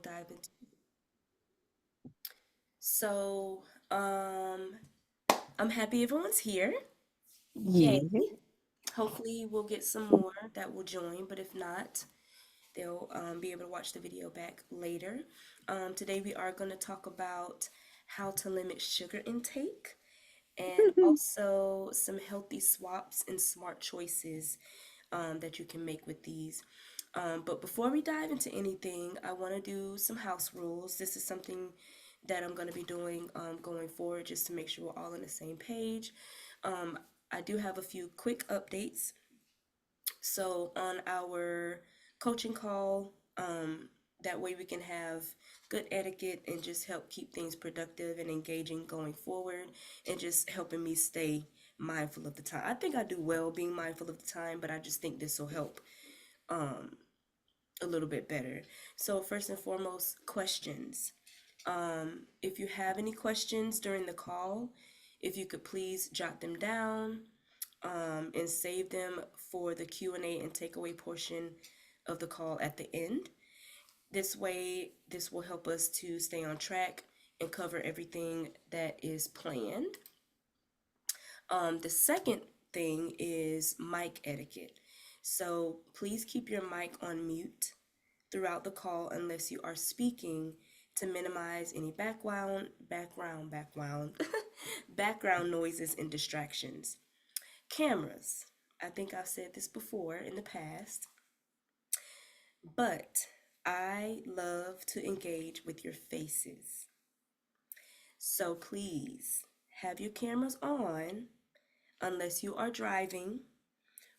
dive into. So, um, I'm happy everyone's here. Yay. Yeah. Hopefully, we'll get some more that will join, but if not, they'll be able to watch the video back later. Today, we are going to talk about how to limit sugar intake and also some healthy swaps and smart choices that you can make with these. But before we dive into anything, I want to do some house rules. This is something that I'm going to be doing going forward just to make sure we're all on the same page. Um, I do have a few quick updates. So, on our coaching call, that way we can have good etiquette and just help keep things productive and engaging going forward and just helping me stay mindful of the time. I think I do well being mindful of the time, but I just think this will help um, a little bit better. So, first and foremost, questions. If you have any questions during the call, if you could please jot them down and save them for the Q&A and takeaway portion of the call at the end. This way, this will help us to stay on track and cover everything that is planned. The second thing is mic etiquette. So please keep your mic on mute throughout the call unless you are speaking to minimize any background noises and distractions. Cameras. I think I've said this before in the past, but I love to engage with your faces. So please have your cameras on unless you are driving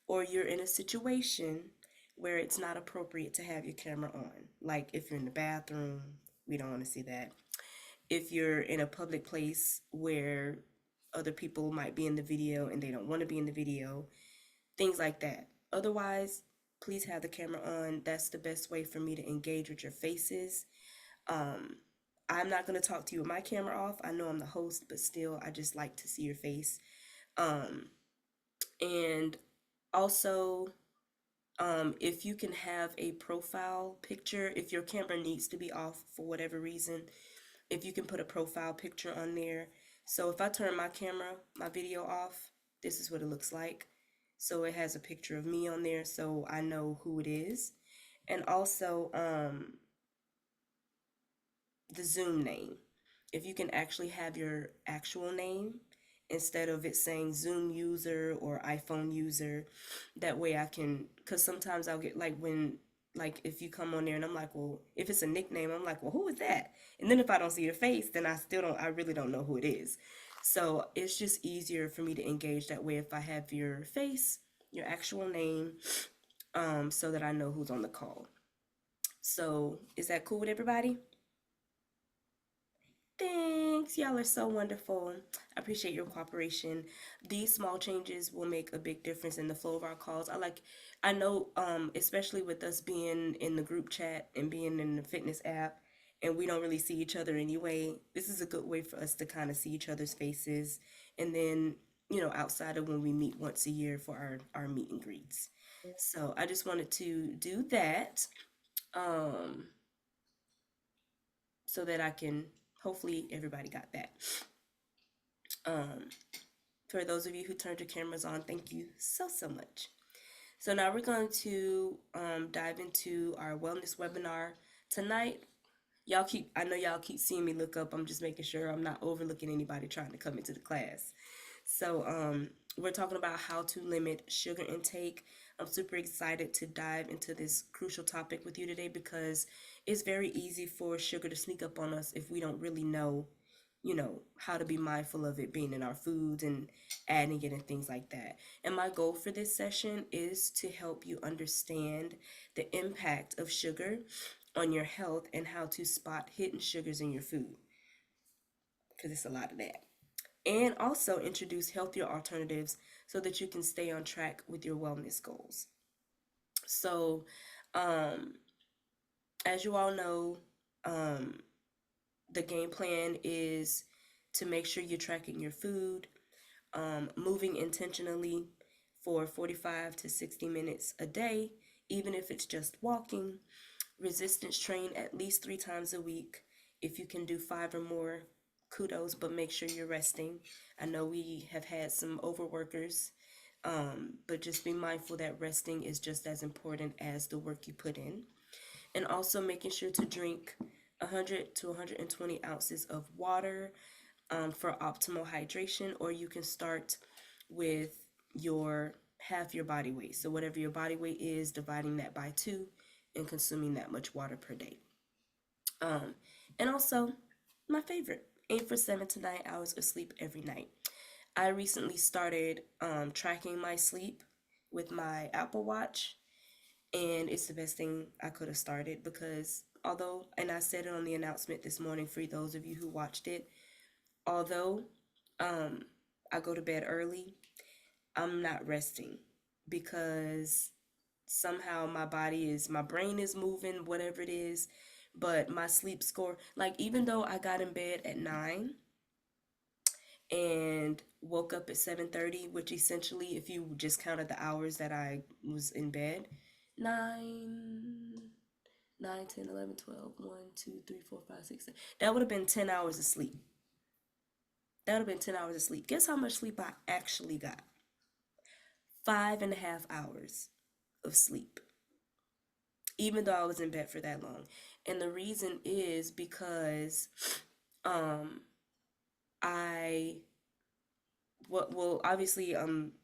or you're in a situation where it's not appropriate to have your camera on. Like if you're in the bathroom, we don't want to see that. If you're in a public place where other people might be in the video and they don't want to be in the video, things like that. Otherwise, please have the camera on. That's the best way for me to engage with your faces. Um, I'm not going to talk to you with my camera off. I know I'm the host, but still, I just like to see your face. Um, and also, if you can have a profile picture, if your camera needs to be off for whatever reason, if you can put a profile picture on there. So if I turn my video off, this is what it looks like. So it has a picture of me on there so I know who it is. And also the Zoom name. If you can actually have your actual name instead of it saying Zoom user or iPhone user, that way I can, because sometimes I'll get like if you come on there and I'm like, well, if it's a nickname, I'm like, well, who is that? And then if I don't see your face, then I really don't know who it is. So it's just easier for me to engage that way if I have your face, your actual name, so that I know who's on the call. So is that cool with everybody? Thanks. Y'all are so wonderful. I appreciate your cooperation. These small changes will make a big difference in the flow of our calls. I know, especially with us being in the group chat and being in the fitness app, and we don't really see each other anyway. This is a good way for us to kind of see each other's faces. And then, outside of when we meet once a year for our meet and greets. So I just wanted to do that. Um, so that I can hopefully everybody got that. Um, for those of you who turned your cameras on, thank you so much. So now we're going to dive into our wellness webinar tonight. I know y'all keep seeing me look up. I'm just making sure I'm not overlooking anybody trying to come into the class. So we're talking about how to limit sugar intake. I'm super excited to dive into this crucial topic with you today because it's very easy for sugar to sneak up on us if we don't really know, how to be mindful of it being in our foods and adding it and things like that. And my goal for this session is to help you understand the impact of sugar on your health and how to spot hidden sugars in your food because it's a lot of that, and also introduce healthier alternatives so that you can stay on track with your wellness goals. So, um, as you all know, um, the game plan is to make sure you're tracking your food, moving intentionally for 45 to 60 minutes a day, even if it's just walking, Resistance train at least 3 times a week. If you can do 5 or more, kudos, but make sure you're resting. I know we have had some overworkers, but just be mindful that resting is just as important as the work you put in. And also making sure to drink 100 to 120 ounces of water for optimal hydration, or you can start with your half your body weight. So whatever your body weight is, dividing that by two and consuming that much water per day. Um, and also, my favorite, aim for 7 to 9 hours of sleep every night. I recently started tracking my sleep with my Apple Watch, and it's the best thing I could have started because although, and I said it on the announcement this morning for those of you who watched it, although um, I go to bed early, I'm not resting because somehow my brain is moving, whatever it is, but my sleep score, like even though I got in bed at 9 and woke up at 7:30, which essentially, if you just counted the hours that I was in bed, 9, 9, 10, 11, 12, 1, 2, 3, 4, 5, 6, 7, that would have been 10 hours of sleep. That would have been 10 hours of sleep. Guess how much sleep I actually got? 5.5 hours of sleep, even though I was in bed for that long. And the reason is because um, I well obviously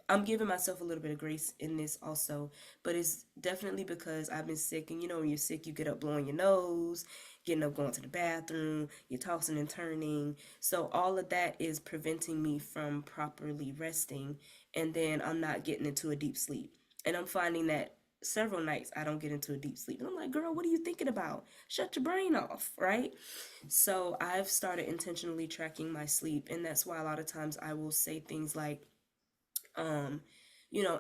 I'm giving myself a little bit of grace in this also, but it's definitely because I've been sick, and you know when you're sick you get up blowing your nose, getting up going to the bathroom, you're tossing and turning, so all of that is preventing me from properly resting, and then I'm not getting into a deep sleep, and I'm finding that several nights I don't get into a deep sleep, and I'm like, girl, what are you thinking about? Shut your brain off, right? So I've started intentionally tracking my sleep, and that's why a lot of times I will say things like, um,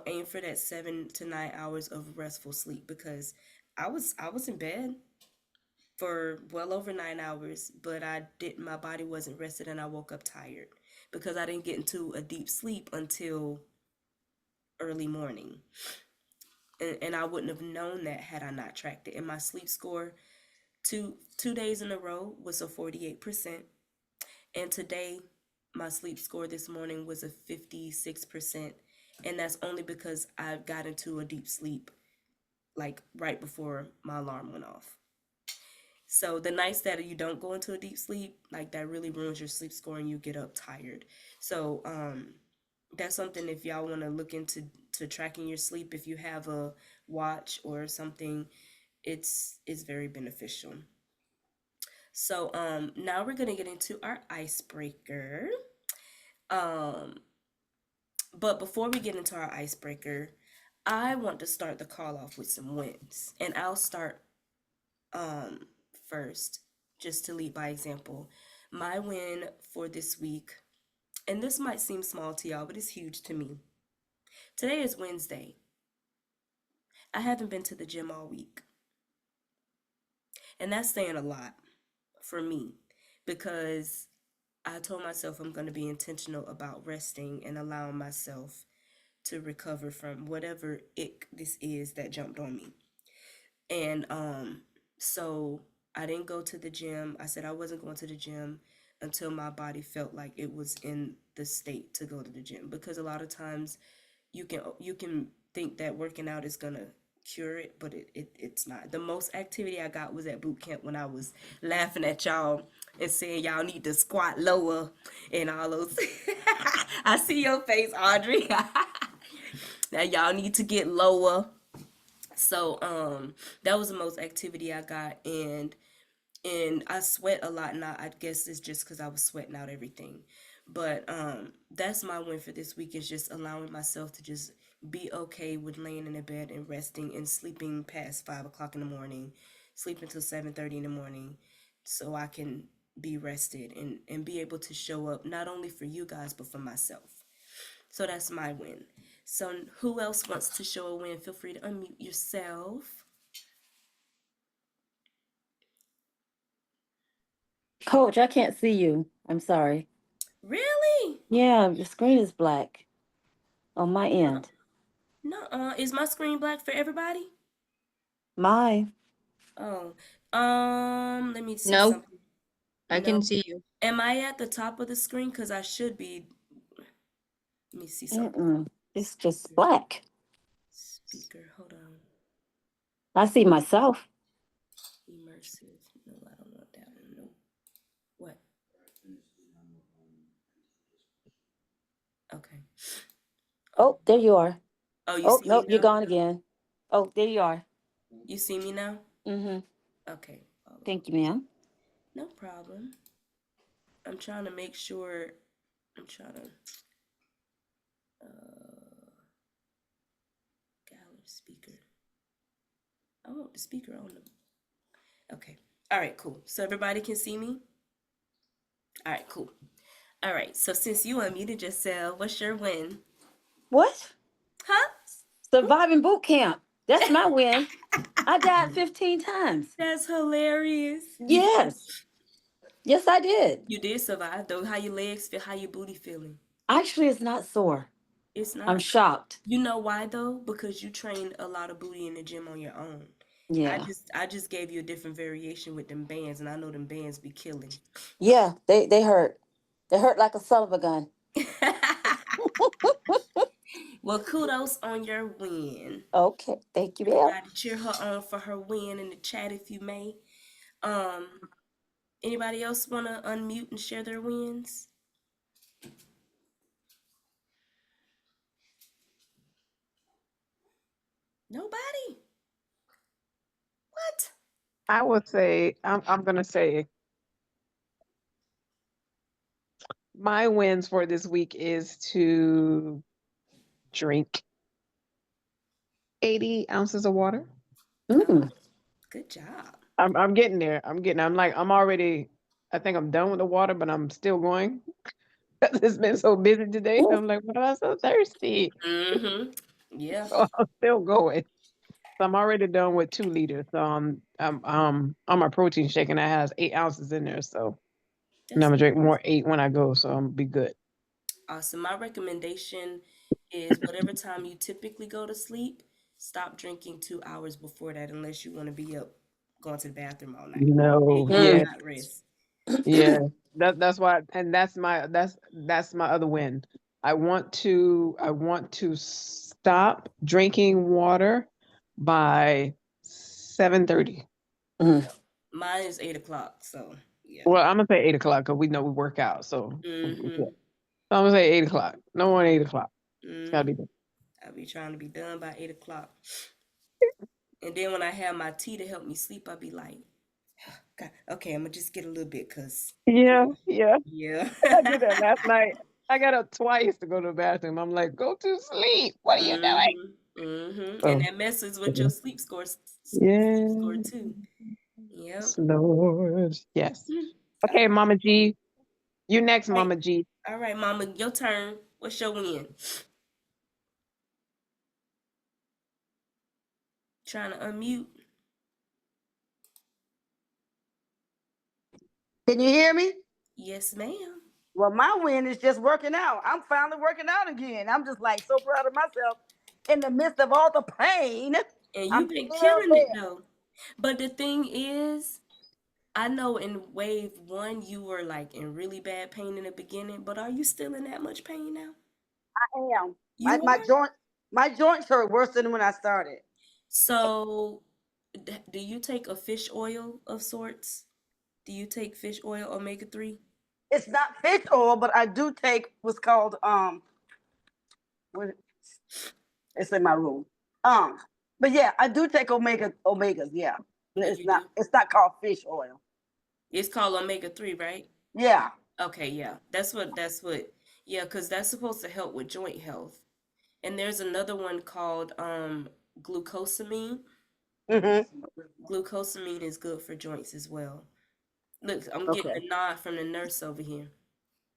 aim for that 7 to 9 hours of restful sleep because I was in bed for well over 9 hours, but I did my body wasn't rested and I woke up tired because I didn't get into a deep sleep until early morning. And I wouldn't have known that had I not tracked it. And my sleep score two days in a row was a 48%. And today, my sleep score this morning was a 56%. And that's only because I got into a deep sleep like right before my alarm went off. So the nights that you don't go into a deep sleep, like that really ruins your sleep score and you get up tired. So that's something if y'all want to look into to tracking your sleep, if you have a watch or something, it's very beneficial. So now we're gonna get into our icebreaker. Um, but before we get into our icebreaker, I want to start the call off with some wins. And I'll start um first, just to lead by example. My win for this week, and this might seem small to y'all, but it's huge to me. Today is Wednesday. I haven't been to the gym all week. And that's saying a lot for me because I told myself I'm going to be intentional about resting and allowing myself to recover from whatever ick this is that jumped on me. And so I didn't go to the gym. I said I wasn't going to the gym until my body felt like it was in the state to go to the gym because a lot of times you can think that working out is gonna cure it, but it's not. The most activity I got was at boot camp when I was laughing at y'all and saying y'all need to squat lower and all those. I see your face, Audrey. Now y'all need to get lower. So that was the most activity I got, and I sweat a lot, and I guess it's just because I was sweating out everything. But that's my win for this week is just allowing myself to just be okay with laying in the bed and resting and sleeping past 5 o'clock in the morning, sleeping till 7:30 in the morning, so I can be rested and be able to show up not only for you guys but for myself. So that's my win. So who else wants to show a win? Feel free to unmute yourself. Coach, I can't see you. I'm sorry. Really? Yeah, your screen is black on my No, end. no. Is my screen black for everybody? My. Oh, let me see No, something. I can No. see you. Am I at the top of the screen? Because I should be. Let me see something. Mm-mm. It's just Speaker. black. Speaker. Hold on. I see myself. Immersive. No, I don't want that one. No. What? Okay. Oh. Oh, there you are. Oh, you Oh, see me nope, you're now? gone again. Oh, there you are. You see me now? Mm-hmm. Okay. Follow. Thank you, ma'am. No problem. I'm trying to make sure. I'm trying to. Gallery speaker. I want the speaker on them. Okay. All right. Cool. So everybody can see me. All right. Cool. All right. So since you unmuted yourself, what's your win? What? Huh? Surviving boot camp. That's my win. I died 15 times. That's hilarious. You did. Yes. Yes, I did. You did survive though. How your legs feel? How your booty feeling? Actually, it's not sore. It's I'm not. shocked. You know why though? Because you trained a lot of booty in the gym on your own. Yeah. I just gave you a different variation with them bands, and I know them bands be killing. Yeah, they hurt. They hurt like a son of a gun. Well, kudos on your win. Okay, thank you, ma'am. Everybody cheer her on for her win in the chat if you may. Um, Anybody else want to unmute and share their wins? Nobody? What? I would say I'm gonna say my wins for this week is to drink 80 ounces of water. Oh, Mm. good job. I'm getting there. I'm already. I think I'm done with the water, but I'm still going. 'Cause it's been so busy today. Mm. I'm like, well, I'm so thirsty. Mm-hmm. Yeah. So I'm still going. So I'm already done with 2 liters. So I'm on my protein shake and that has 8 ounces in there. So and I'm That's gonna drink nice. more 8 when I go. So I'm be good. Awesome. My recommendation is whatever time you typically go to sleep, stop drinking 2 hours before that unless you want to be up going to the bathroom all night. Then No, you yeah. Mm. cannot rest. Yeah, that's why, and that's my other win. I want to stop drinking water by 7:30. Mm. Mine is 8 o'clock, so yeah. Well, I'm gonna say 8 o'clock because we know we work out. So, Mm-hmm. yeah. So I'm gonna say 8 o'clock. No more than 8 o'clock. It's gotta Mm-hmm. be done. I'll be trying to be done by 8 o'clock. And then when I have my tea to help me sleep, I'll be like, God, okay, I'm gonna just get a little bit, cause Yeah, yeah. yeah. I did that last night. I got up twice to go to the bathroom. I'm like, go to sleep. What are you doing? Mm-hmm. Mm-hmm. And So, that messes with yeah. your sleep score Yes, too. Yep. Lord. Yes. Mm. Okay, All Mama G. You next, right. Mama G. All right, Mama, your turn. What's your win? Trying to unmute. Can you hear me? Yes, ma'am. Well, my win is just working out. I'm finally working out again. I'm just like so proud of myself in the midst of all the pain. And I'm you've been still killing it there. though. But the thing is, I know in wave one you were like in really bad pain in the beginning, but are you still in that much pain now? I am. My, You my are? joint my joints hurt worse than when I started. So, do you take a fish oil of sorts? Do you take fish oil omega 3? It's not fish oil, but I do take what's called what- it's in my room. Um, but yeah, I do take omegas, yeah. But Oh, it's you not do? it's not called fish oil. It's called omega 3, right? Yeah. Okay, yeah. Yeah, because that's supposed to help with joint health. And there's another one called glucosamine. Mm-hmm. Glucosamine is good for joints as well. Look, I'm getting Okay. a nod from the nurse over here.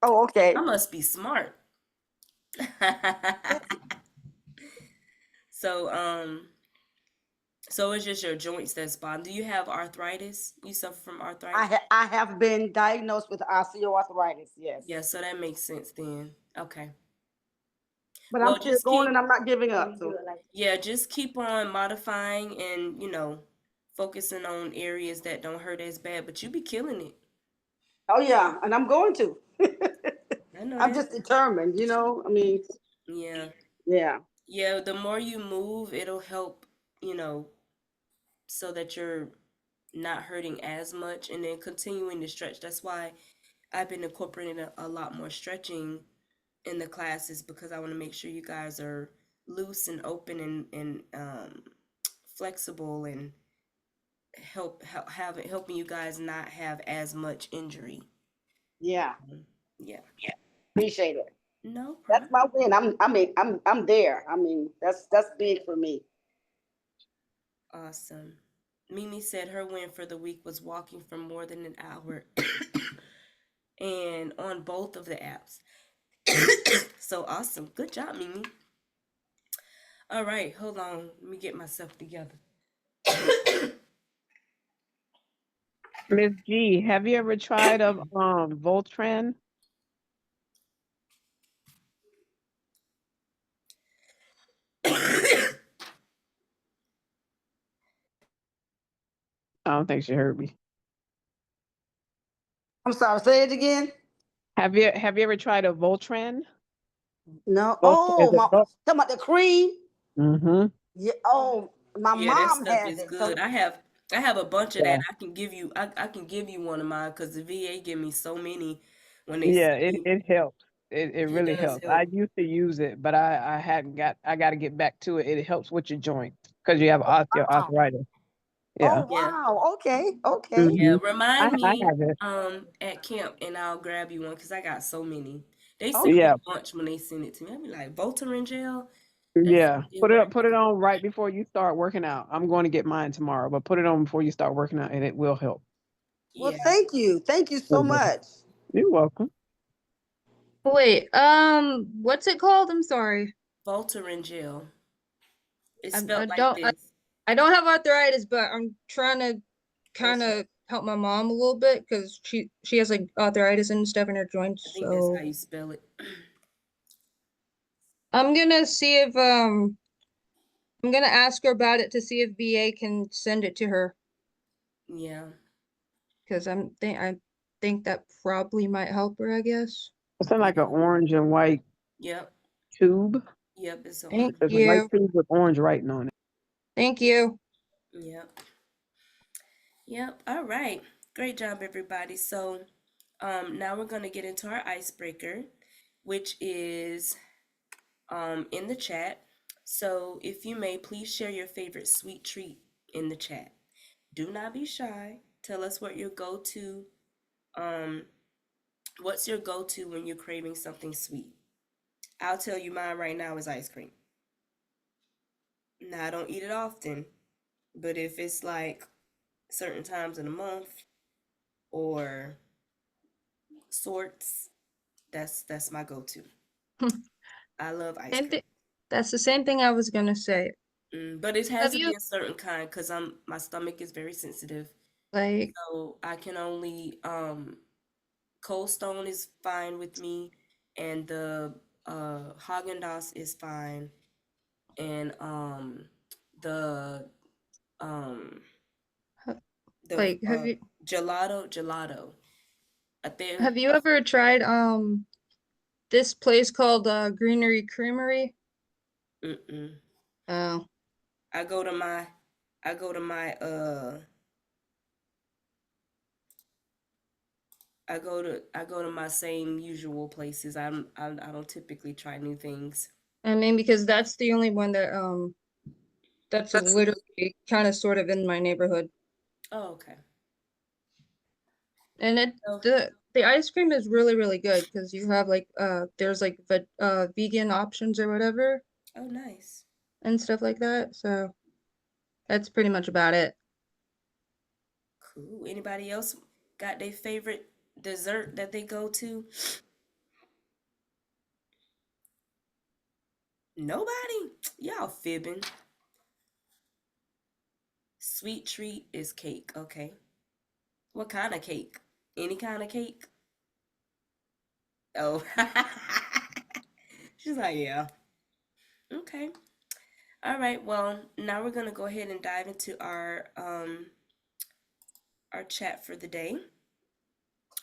Oh, I okay. must be smart. So, so it's just your joints that's bothering. Do you have arthritis? You suffer from arthritis? I have been diagnosed with osteoarthritis, yes. Yeah, so that makes sense then. Okay. But I'm Well, still going and I'm not giving up. So yeah, just keep on modifying and, focusing on areas that don't hurt as bad, but you be killing it. Oh yeah, and I'm going to. I know I'm that. just determined, you know. I mean, Yeah. yeah, Yeah, the more you move, it'll help, you know, so that you're not hurting as much and then continuing to stretch. That's why I've been incorporating a lot more stretching in the classes because I want to make sure you guys are loose and open and flexible and helping you guys not have as much injury. yeah. Yeah. Appreciate it. No That's problem. my win. I'm there. I mean, that's big for me. Awesome. Mimi said her win for the week was walking for more than an hour and on both of the apps. So awesome. Good job, Mimi. All right, hold on. Let me get myself together. Miss G, have you ever tried of Voltaren? I don't think she heard me. I'm sorry. Say it again. Have you ever tried a Voltaren? No. Voltaren is Oh, a my Volt. talking about the cream. Mm-hmm. Yeah. Oh, my Yeah, that mom stuff has is it. good. So I have a bunch of Yeah. that. I can give you one of mine because the VA give me so many when they Yeah, send it, me. it helps. It It really does helps. I help. used to use it, but I got to get back to it. It helps with your joints because you have wow. osteoarthritis. Oh Yeah. Yeah. wow. Okay. Okay. Yeah, Hmm. remind I me have it. at camp and I'll grab you one because I got so many. They send me Okay. Yeah. a bunch when they send it to me. I'll be like, Voltaren gel, that's Yeah. it right Put it there. on right before you start working out. I'm going to get mine tomorrow, but put it on before you start working out and it will help. Well, Yeah, thank you. Thank you so Mhm. much. You're welcome. Wait, what's it called? I'm sorry. Voltaren gel. It's I, spelled I like don't I, this. I don't have arthritis, but I'm trying to kind That's, of help my mom a little bit because she has like arthritis and stuff in her I joints. think that's how So you spell it. I'm gonna see if I'm gonna ask her about it to see if VA can send it to her Yeah. because I think that probably might help her, I guess. It's in like an Yeah. orange and white Yep. tube. Yep. It's an Thank orange There's a one. white you. tube with orange writing on it. Thank you. Yep. Yep. All right. Great job, everybody. So, now we're gonna get into our icebreaker, which is in the chat. So, if you may, please share your favorite sweet treat in the chat. Do not be shy. Tell us what your go-to, um, what's your go-to when you're craving something sweet. I'll tell you mine right now is ice cream. Now, I don't eat it often, but if it's like certain times in the month or sorts, that's my go-to. I love ice Same cream. thing. That's the same thing I was gonna say. But it has Have to be you a certain kind because my stomach is very sensitive. like So I can only Cold Stone is fine with me, and the Haagen-Dazs is fine, and the um ha- the like gelato. I think have you ever tried this place called Greenery Creamery? mm-mm. Oh, I go to my I go to my I go to my same usual places. I don't typically try new things. I mean because that's the only one that's literally kind of sort of in my neighborhood. Oh, okay. And Oh, the ice cream is really good because you have like there's like vegan options or whatever oh, nice. and stuff like that. So that's pretty much about it. Cool. Anybody else got their favorite dessert that they go to? Nobody? Y'all fibbing. Sweet treat is cake. Okay. What kind of cake? Any kind of cake? Oh. She's like, yeah. Okay. All right, well, now we're going to go ahead and dive into our chat for the day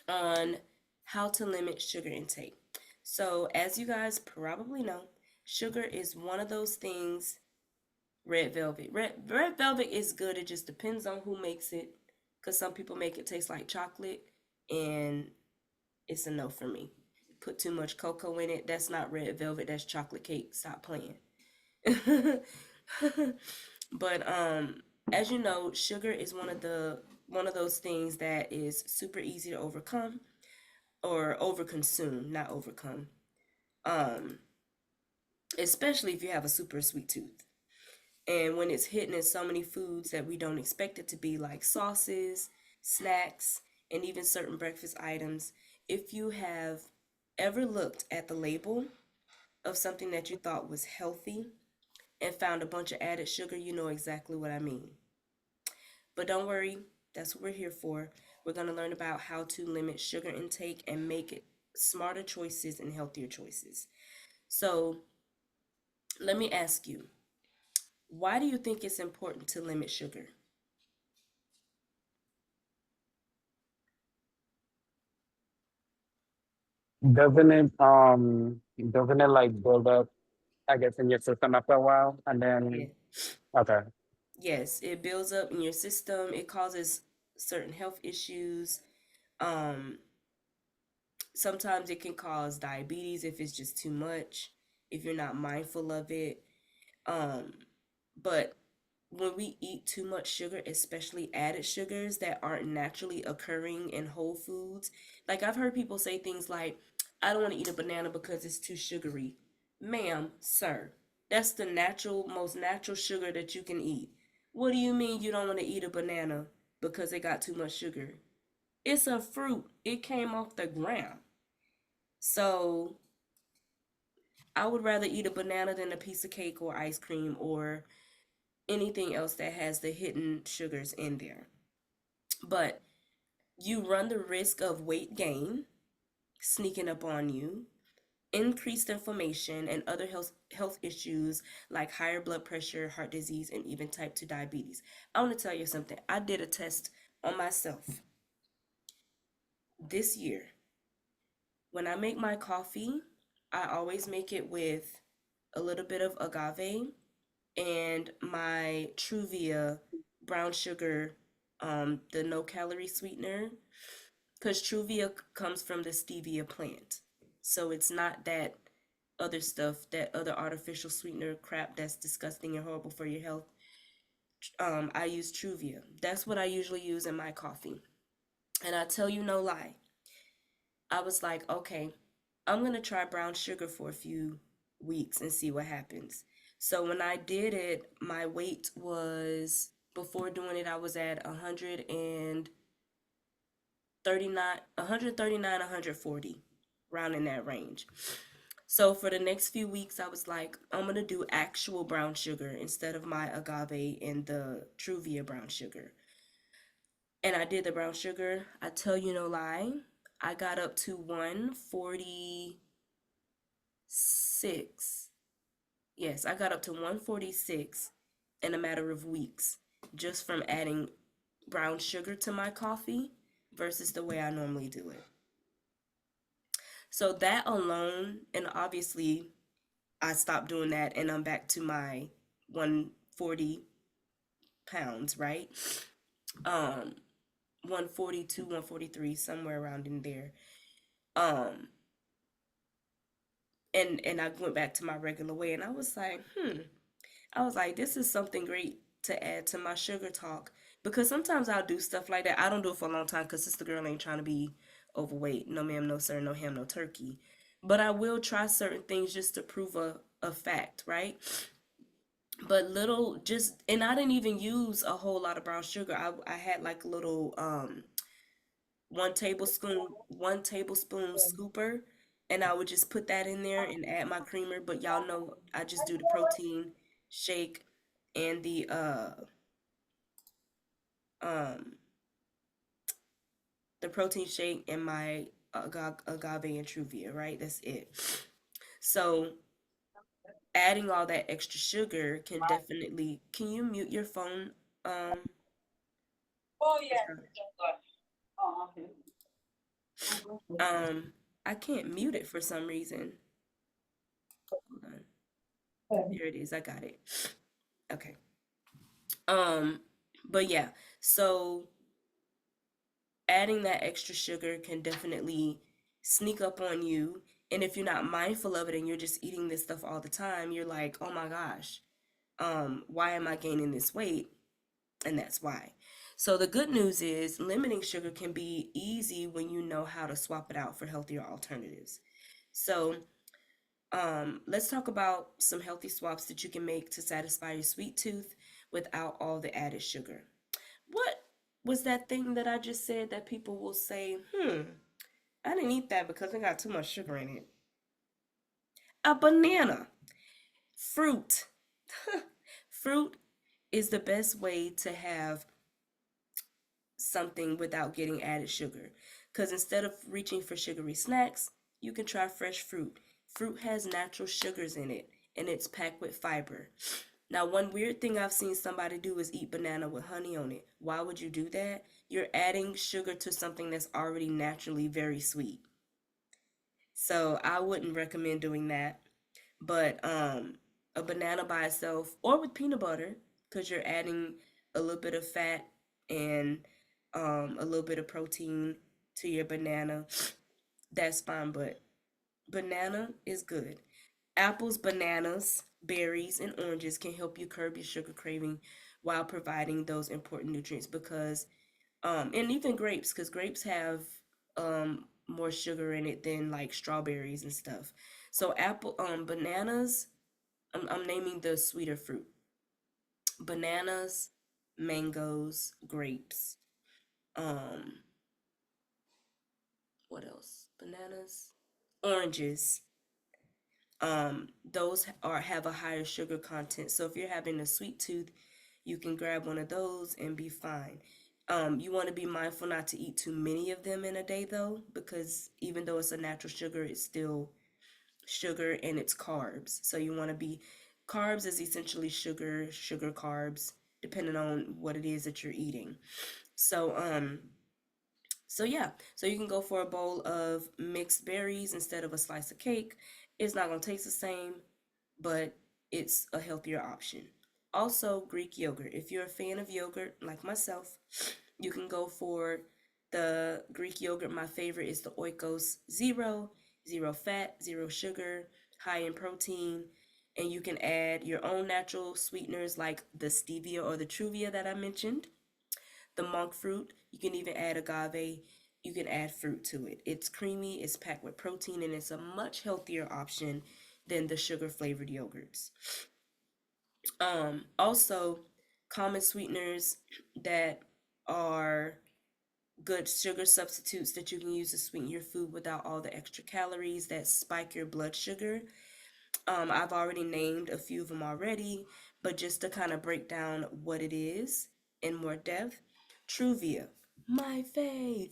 on how to limit sugar intake. So, as you guys probably know, sugar is one of those things. Red velvet. Red velvet is good. It just depends on who makes it. Because some people make it taste like chocolate, and it's a no for me. Put too much cocoa in it. That's not red velvet. That's chocolate cake. Stop playing. But as you know, sugar is one of those things that is super easy to overcome or overconsume, not overcome. Um, Especially if you have a super sweet tooth. And when it's hidden in so many foods that we don't expect it to be, like sauces, snacks, and even certain breakfast items, if you have ever looked at the label of something that you thought was healthy and found a bunch of added sugar, you know exactly what I mean. But don't worry, that's what we're here for. We're going to learn about how to limit sugar intake and make it smarter choices and healthier choices. So, let me ask you, why do you think it's important to limit sugar? Doesn't it like build up, I guess, in your system after a while? And Yeah. then okay. Yes, it builds up in your system. It causes certain health issues. Um, Sometimes it can cause diabetes if it's just too much, if you're not mindful of it. Um, but when we eat too much sugar, especially added sugars that aren't naturally occurring in whole foods, like I've heard people say things like, I don't want to eat a banana because it's too sugary. Ma'am, sir, that's the most natural sugar that you can eat. What do you mean you don't want to eat a banana because it got too much sugar? It's a fruit, it came off the ground. So I would rather eat a banana than a piece of cake or ice cream or anything else that has the hidden sugars in there. But you run the risk of weight gain sneaking up on you, increased inflammation, and other health issues like higher blood pressure, heart disease, and even type 2 diabetes. I want to tell you something. I did a test on myself this year. When I make my coffee, I always make it with a little bit of agave and my Truvia brown sugar, the no calorie sweetener, because Truvia comes from the stevia plant. So it's not that other stuff, that other artificial sweetener crap that's disgusting and horrible for your health. I use Truvia. That's what I usually use in my coffee. And I tell you no lie, I was like, okay, I'm going to try brown sugar for a few weeks and see what happens. So when I did it, my weight was, before doing it, I was at 139, 140, around in that range. So for the next few weeks, I was like, I'm going to do actual brown sugar instead of my agave and the Truvia brown sugar. And I did the brown sugar. I tell you no lie, I got up to 146. Yes, I got up to 146 in a matter of weeks just from adding brown sugar to my coffee versus the way I normally do it. So that alone, and obviously I stopped doing that and I'm back to my 140 pounds, right? Um, 142, 143, somewhere around in there. Um, and I went back to my regular weight and I was like, I was like, this is something great to add to my sugar talk because sometimes I'll do stuff like that. I don't do it for a long time because sister girl ain't trying to be overweight. No ma'am, no sir, no ham, no turkey. But I will try certain things just to prove a fact, right? But little just, and I didn't even use a whole lot of brown sugar. I had like a little 1 tablespoon scooper, and I would just put that in there and add my creamer. But y'all know I just do the protein shake and um the protein shake and my agave and Truvia, right? That's it. So adding all that extra sugar can definitely, can you mute your phone? Um, Oh yeah. Oh, okay. um, I can't mute it for some reason. Hold on. There it is. I got it. Okay. Um, but yeah, so adding that extra sugar can definitely sneak up on you. And if you're not mindful of it and you're just eating this stuff all the time, you're like, oh my gosh, why am I gaining this weight? And that's why. So the good news is limiting sugar can be easy when you know how to swap it out for healthier alternatives. So let's talk about some healthy swaps that you can make to satisfy your sweet tooth without all the added sugar. What was that thing that I just said that people will say, I didn't eat that because it got too much sugar in it? A banana. Fruit. Fruit is the best way to have something without getting added sugar. Because instead of reaching for sugary snacks, you can try fresh fruit. Fruit has natural sugars in it, and it's packed with fiber. Now, one weird thing I've seen somebody do is eat banana with honey on it. Why would you do that? You're adding sugar to something that's already naturally very sweet. So I wouldn't recommend doing that. But a banana by itself or with peanut butter, because you're adding a little bit of fat and a little bit of protein to your banana, that's fine. But banana is good. Apples, bananas, berries, and oranges can help you curb your sugar craving while providing those important nutrients because and even grapes, because grapes have more sugar in it than like strawberries and stuff. So bananas, I'm naming the sweeter fruit. Bananas, mangoes, grapes. Um, what else? Bananas, oranges. Those are have a higher sugar content. So if you're having a sweet tooth, you can grab one of those and be fine. You want to be mindful not to eat too many of them in a day though, because even though it's a natural sugar, it's still sugar and it's carbs. So you want to be, carbs is essentially sugar, sugar carbs, depending on what it is that you're eating. So so yeah, so you can go for a bowl of mixed berries instead of a slice of cake. It's not gonna taste the same, but it's a healthier option. Also, Greek yogurt. If you're a fan of yogurt like myself, you can go for the Greek yogurt. My favorite is the Oikos Zero, zero fat, zero sugar, high in protein, and you can add your own natural sweeteners like the stevia or the Truvia that I mentioned, the monk fruit. You can even add agave. You can add fruit to it. It's creamy, it's packed with protein, and it's a much healthier option than the sugar flavored yogurts. Also, common sweeteners that are good sugar substitutes that you can use to sweeten your food without all the extra calories that spike your blood sugar. I've already named a few of them already, but just to kind of break down what it is in more depth, Truvia, my fave,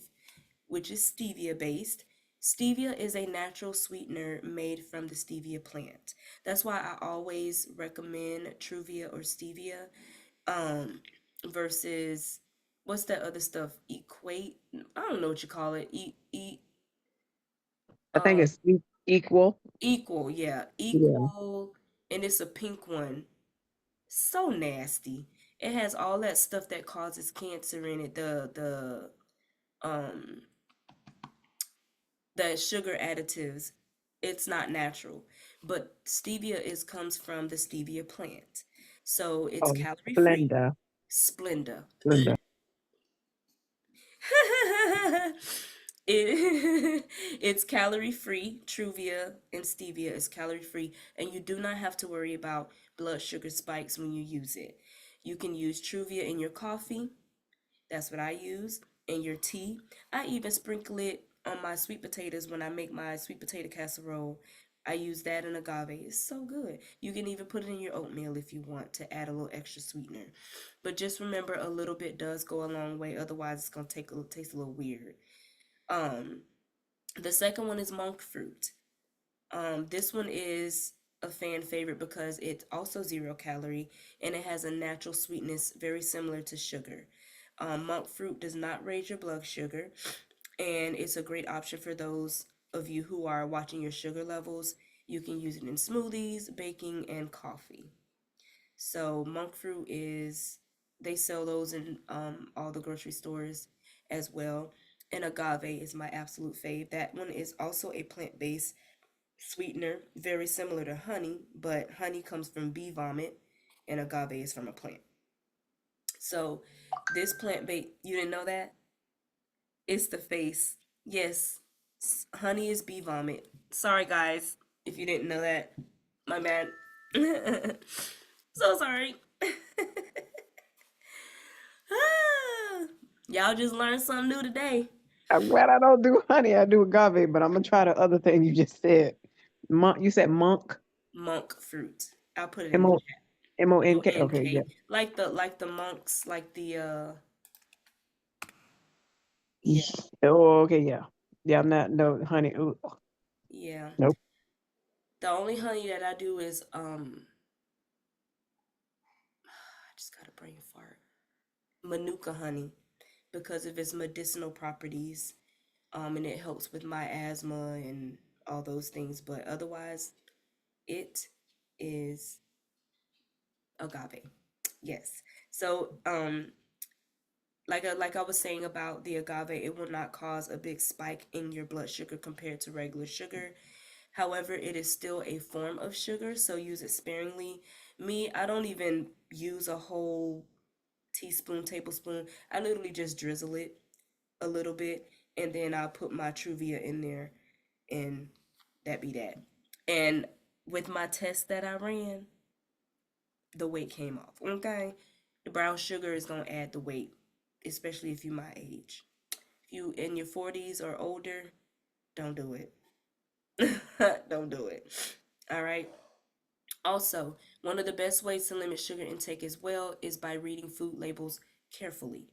which is stevia based. Stevia is a natural sweetener made from the stevia plant. That's why I always recommend Truvia or stevia versus what's that other stuff? Equate? I don't know what you call it. I think Um it's equal. Equal, yeah, Yeah. equal, and it's a pink one. So nasty. It has all that stuff that causes cancer in it. Um the sugar additives. It's not natural. But stevia is comes from the stevia plant. So it's Oh, calorie free. Splenda. Splenda. Splenda. It's calorie free. Truvia and stevia is calorie free, and you do not have to worry about blood sugar spikes when you use it. You can use Truvia in your coffee. That's what I use. In your tea. I even sprinkle it on my sweet potatoes when I make my sweet potato casserole. I use that in agave. It's so good. You can even put it in your oatmeal if you want to add a little extra sweetener. But just remember a little bit does go a long way. Otherwise, it's gonna taste a little weird. Um, the second one is monk fruit. This one is a fan favorite because it's also 0 calorie and it has a natural sweetness very similar to sugar. Monk fruit does not raise your blood sugar, and it's a great option for those of you who are watching your sugar levels. You can use it in smoothies, baking, and coffee. So monk fruit is they sell those in all the grocery stores as well. And agave is my absolute fave. That one is also a plant-based sweetener, very similar to honey, but honey comes from bee vomit and agave is from a plant. So this plant-based, you didn't know that? It's the face. Yes, honey is bee vomit. Sorry guys, if you didn't know that. My bad. So sorry. Y'all just learned something new today. I'm glad I don't do honey. I do agave, but I'm gonna try the other thing you just said. Monk. You said monk. Monk fruit. I'll put it in M the O chat. MONK. Okay, yeah. MONK. Like the monks, like the yeah, Oh, okay, yeah. Yeah, I'm not no honey. Ooh, yeah. nope. The only honey that I do is I just got a brain fart. Manuka honey because of its medicinal properties. And it helps with my asthma and all those things, but otherwise it is agave. Yes. So, like I was saying about the agave, it will not cause a big spike in your blood sugar compared to regular sugar. However, it is still a form of sugar, so use it sparingly. Me, I don't even use a whole teaspoon, tablespoon. I literally just drizzle it a little bit, and then I'll put my Truvia in there, and that be that. And with my test that I ran, the weight came off. Okay, the brown sugar is gonna add the weight, especially if you my age. If you in your 40s or older, don't do it. Don't do it. All right. Also, one of the best ways to limit sugar intake as well is by reading food labels carefully.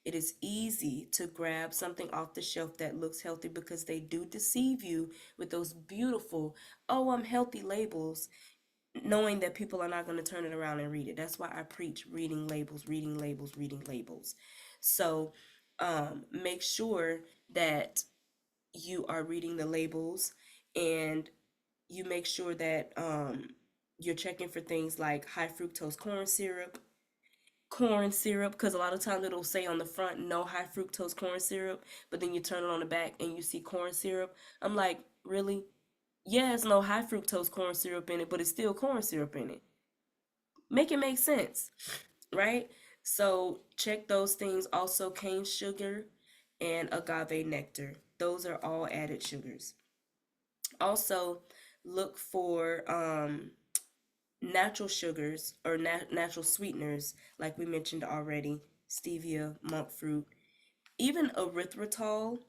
It is easy to grab something off the shelf that looks healthy because they do deceive you with those beautiful, oh, I'm healthy labels, knowing that people are not going to turn it around and read it. That's why I preach reading labels, reading labels, reading labels. So make sure that you are reading the labels, and you make sure that you're checking for things like high fructose corn syrup, because a lot of times it'll say on the front no high fructose corn syrup, but then you turn it on the back and you see corn syrup. I'm like, really? Yeah, it's no high fructose corn syrup in it, but it's still corn syrup in it. Make it make sense, right? So check those things. Also, cane sugar and agave nectar. Those are all added sugars. Also, look for natural sugars or natural sweeteners, like we mentioned already, stevia, monk fruit, even erythritol,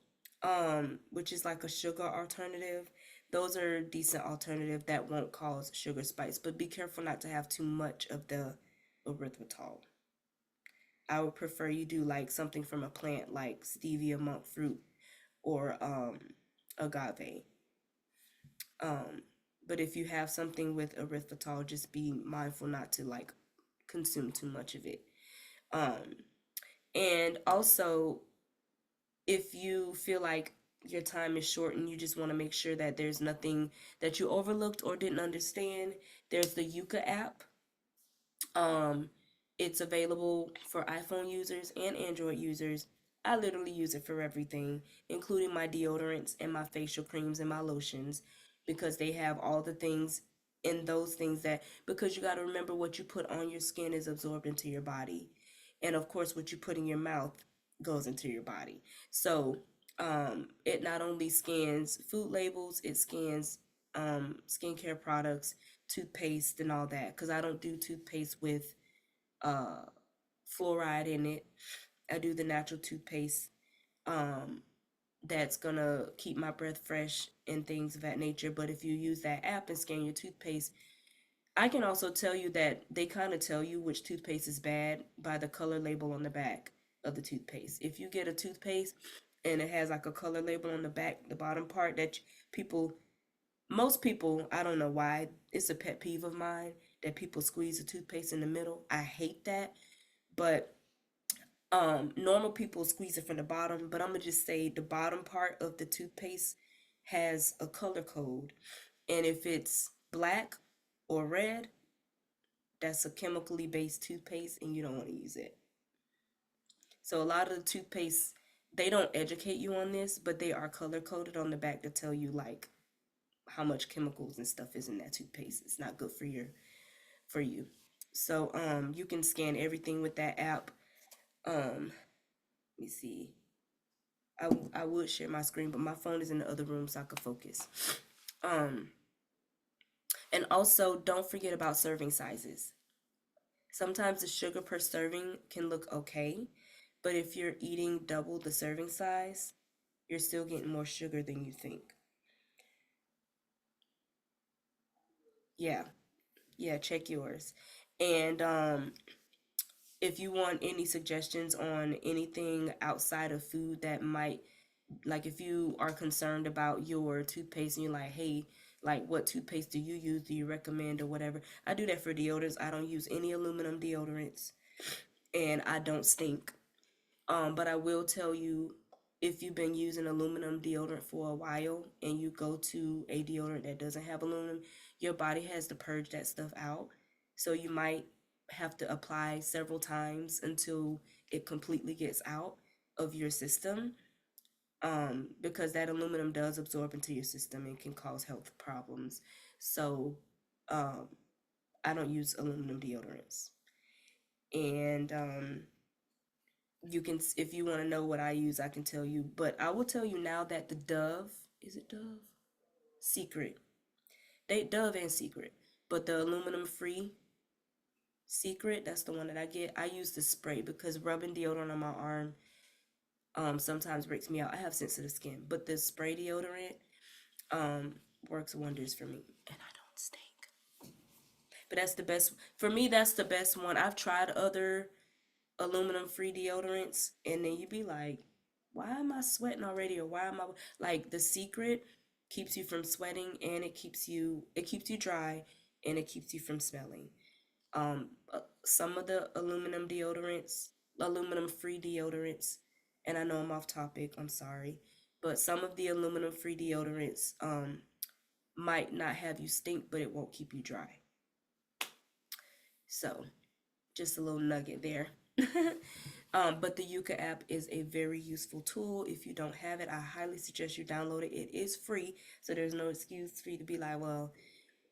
which is like a sugar alternative. Those are decent alternative that won't cause sugar spikes, but be careful not to have too much of the erythritol. I would prefer you do like something from a plant like stevia, monk fruit, or agave. Um, but if you have something with erythritol, just be mindful not to like consume too much of it. Um, and also, if you feel like your time is short and you just want to make sure that there's nothing that you overlooked or didn't understand, there's the Yuka app. Um, it's available for iPhone users and Android users. I literally use it for everything, including my deodorants and my facial creams and my lotions, because they have all the things in those things that, because you got to remember what you put on your skin is absorbed into your body. And of course, what you put in your mouth goes into your body. So, it not only scans food labels, it scans skincare products, toothpaste, and all that. Because I don't do toothpaste with uh, fluoride in it. I do the natural toothpaste um, that's gonna keep my breath fresh and things of that nature. But if you use that app and scan your toothpaste, I can also tell you that they kind of tell you which toothpaste is bad by the color label on the back of the toothpaste. If you get a toothpaste and it has like a color label on the back, the bottom part that people most people, I don't know why, it's a pet peeve of mine that people squeeze the toothpaste in the middle. I hate that. But normal people squeeze it from the bottom, but I'm gonna just say the bottom part of the toothpaste has a color code. And if it's black or red, that's a chemically based toothpaste and you don't want to use it. So a lot of the toothpaste, they don't educate you on this, but they are color coded on the back to tell you like how much chemicals and stuff is in that toothpaste. It's not good for you. So you can scan everything with that app. Let me see. I would share my screen, but my phone is in the other room so I could focus. Um, and also don't forget about serving sizes. Sometimes the sugar per serving can look okay, but if you're eating double the serving size, you're still getting more sugar than you think. Yeah, yeah, check yours. And if you want any suggestions on anything outside of food that might, like if you are concerned about your toothpaste and you're like, hey, like what toothpaste do you use? Do you recommend or whatever? I do that for deodorants. I don't use any aluminum deodorants and I don't stink. But I will tell you, if you've been using aluminum deodorant for a while and you go to a deodorant that doesn't have aluminum, your body has to purge that stuff out. So you might have to apply several times until it completely gets out of your system. Because that aluminum does absorb into your system and can cause health problems. So um, I don't use aluminum deodorants. And you can, if you want to know what I use, I can tell you. But I will tell you now that the Dove, is it Dove? Secret. They Dove and Secret. But the aluminum free Secret, that's the one that I get. I use the spray because rubbing deodorant on my arm sometimes breaks me out. I have sensitive skin, but the spray deodorant works wonders for me, and I don't stink. But that's the best for me. That's the best one. I've tried other aluminum free deodorants, and then you be like, why am I sweating already, or why am I like the Secret keeps you from sweating, and it keeps you dry, and it keeps you from smelling. Some of the aluminum free deodorants, and I know I'm off topic, I'm sorry, but some of the aluminum free deodorants might not have you stink, but it won't keep you dry. So, just a little nugget there. But the Yuka app is a very useful tool. If you don't have it, I highly suggest you download it. It is free, so there's no excuse for you to be like, well,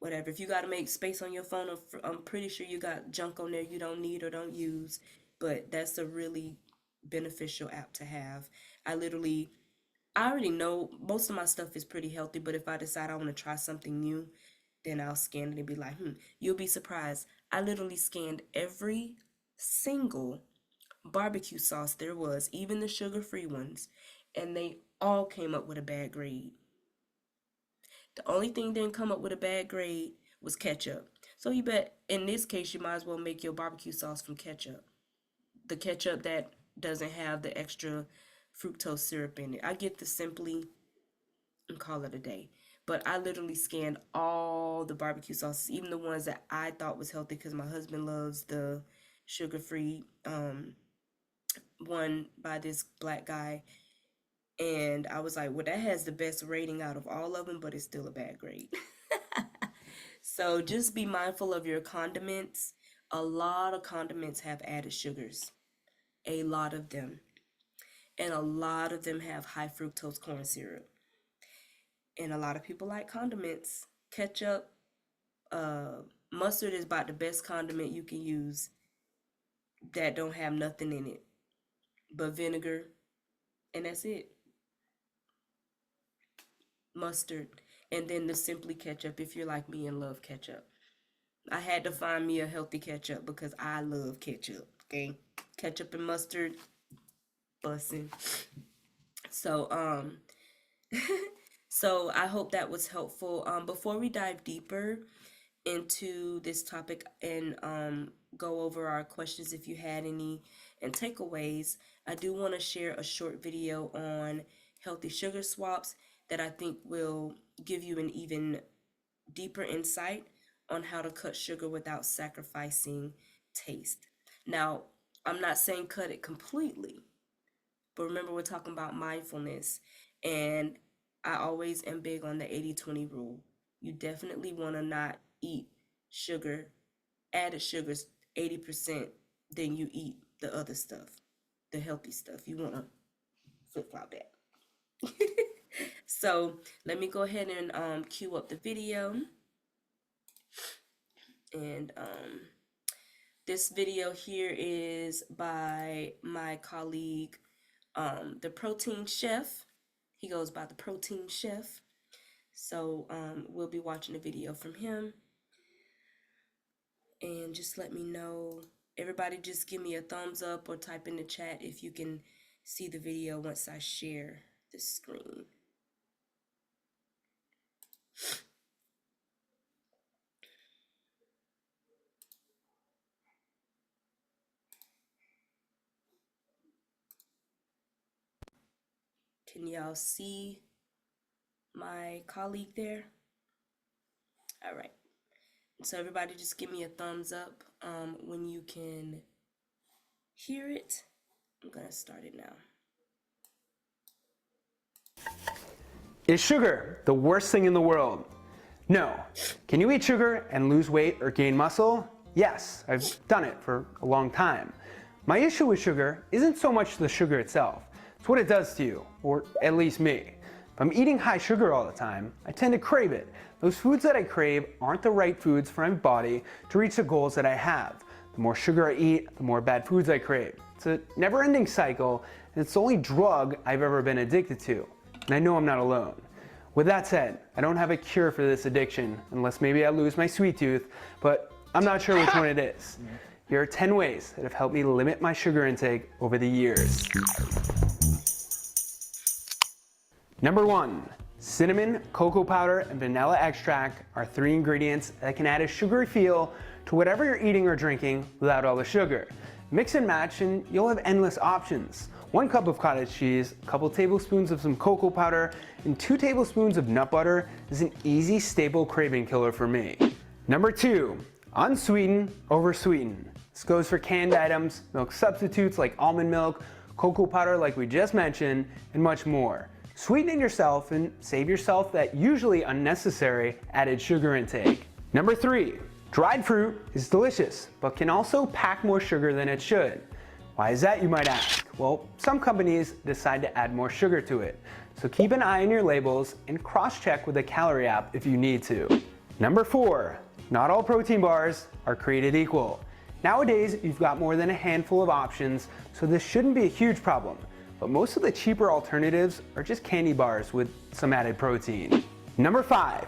whatever. If you got to make space on your phone, I'm pretty sure you got junk on there you don't need or don't use. But that's a really beneficial app to have. I already know most of my stuff is pretty healthy, but if I decide I want to try something new, then I'll scan it and be like, you'll be surprised. I literally scanned every single barbecue sauce there was, even the sugar-free ones, and they all came up with a bad grade. The only thing didn't come up with a bad grade was ketchup. So you bet in this case you might as well make your barbecue sauce from ketchup. The ketchup that doesn't have the extra fructose syrup in it. I get the simply and call it a day. But I literally scanned all the barbecue sauces, even the ones that I thought was healthy because my husband loves the sugar-free one by this black guy. And I was like, well, that has the best rating out of all of them, but it's still a bad grade. So just be mindful of your condiments. A lot of condiments have added sugars, a lot of them. And a lot of them have high fructose corn syrup. And a lot of people like condiments. Ketchup, mustard is about the best condiment you can use that don't have nothing in it but vinegar, and that's it. Mustard, and then the simply ketchup if you're like me and love ketchup. I had to find me a healthy ketchup because I love ketchup. Okay, ketchup and mustard, bussin'. So so I hope that was helpful. Before we dive deeper into this topic and go over our questions if you had any and takeaways, I do want to share a short video on healthy sugar swaps that I think will give you an even deeper insight on how to cut sugar without sacrificing taste. Now, I'm not saying cut it completely, but remember we're talking about mindfulness, and I always am big on the 80-20 rule. You definitely want to not eat sugar, added sugars 80% than you eat the other stuff, the healthy stuff. You want to flip-flop that. So let me go ahead and cue up the video. And this video here is by my colleague, the Protein Chef. He goes by the Protein Chef. So we'll be watching a video from him. And just let me know. Everybody just give me a thumbs up or type in the chat if you can see the video once I share the screen. Can y'all see my colleague there? All right. So everybody just give me a thumbs up when you can hear it. I'm gonna start it now. Is sugar the worst thing in the world? No. Can you eat sugar and lose weight or gain muscle? Yes, I've done it for a long time. My issue with sugar isn't so much the sugar itself, it's what it does to you, or at least me. If I'm eating high sugar all the time, I tend to crave it. Those foods that I crave aren't the right foods for my body to reach the goals that I have. The more sugar I eat, the more bad foods I crave. It's a never-ending cycle, and it's the only drug I've ever been addicted to. And I know I'm not alone. With that said, I don't have a cure for this addiction, unless maybe I lose my sweet tooth, but I'm not sure which one it is. Here are 10 ways that have helped me limit my sugar intake over the years. Number 1, cinnamon, cocoa powder, and vanilla extract are 3 ingredients that can add a sugary feel to whatever you're eating or drinking without all the sugar. Mix and match and you'll have endless options. 1 cup of cottage cheese, a couple tablespoons of some cocoa powder, and 2 tablespoons of nut butter is an easy, stable craving killer for me. Number 2, unsweeten over sweeten. This goes for canned items, milk substitutes like almond milk, cocoa powder like we just mentioned, and much more. Sweeten it yourself and save yourself that usually unnecessary added sugar intake. Number 3, dried fruit is delicious, but can also pack more sugar than it should. Why is that, you might ask? Well, some companies decide to add more sugar to it, so keep an eye on your labels and cross-check with a calorie app if you need to. Number 4, not all protein bars are created equal. Nowadays, you've got more than a handful of options, so this shouldn't be a huge problem. But most of the cheaper alternatives are just candy bars with some added protein. Number 5,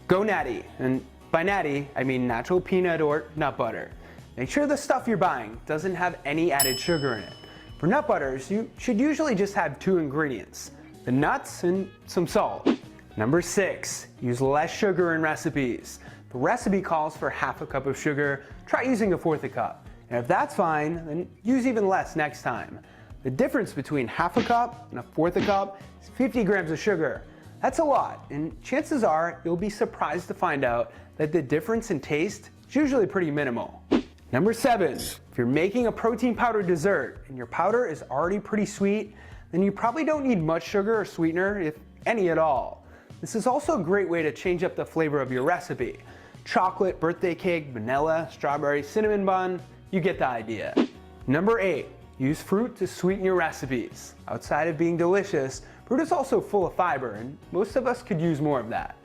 go natty. And by natty, I mean natural peanut or nut butter. Make sure the stuff you're buying doesn't have any added sugar in it. For nut butters, you should usually just have 2 ingredients, the nuts and some salt. Number 6, use less sugar in recipes. The recipe calls for half a cup of sugar, try using 1/4 cup. And if that's fine, then use even less next time. The difference between half a cup and 1/4 cup is 50 grams of sugar. That's a lot, and chances are you'll be surprised to find out that the difference in taste is usually pretty minimal. Number 7, if you're making a protein powder dessert and your powder is already pretty sweet, then you probably don't need much sugar or sweetener, if any at all. This is also a great way to change up the flavor of your recipe. Chocolate, birthday cake, vanilla, strawberry, cinnamon bun, you get the idea. Number 8, use fruit to sweeten your recipes. Outside of being delicious, fruit is also full of fiber, and most of us could use more of that.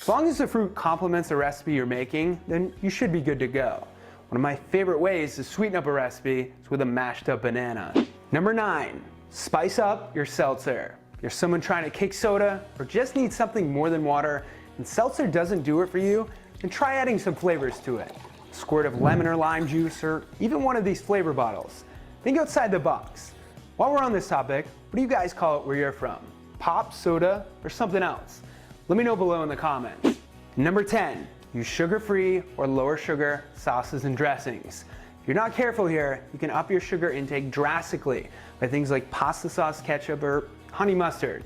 As long as the fruit complements the recipe you're making, then you should be good to go. One of my favorite ways to sweeten up a recipe is with a mashed up banana. Number 9, spice up your seltzer. If you're someone trying to kick soda or just need something more than water and seltzer doesn't do it for you, then try adding some flavors to it. A squirt of lemon or lime juice, or even one of these flavor bottles. Think outside the box. While we're on this topic, what do you guys call it where you're from? Pop, soda, or something else? Let me know below in the comments. Number 10, use sugar-free or lower sugar sauces and dressings. If you're not careful here, you can up your sugar intake drastically by things like pasta sauce ketchup or honey mustard.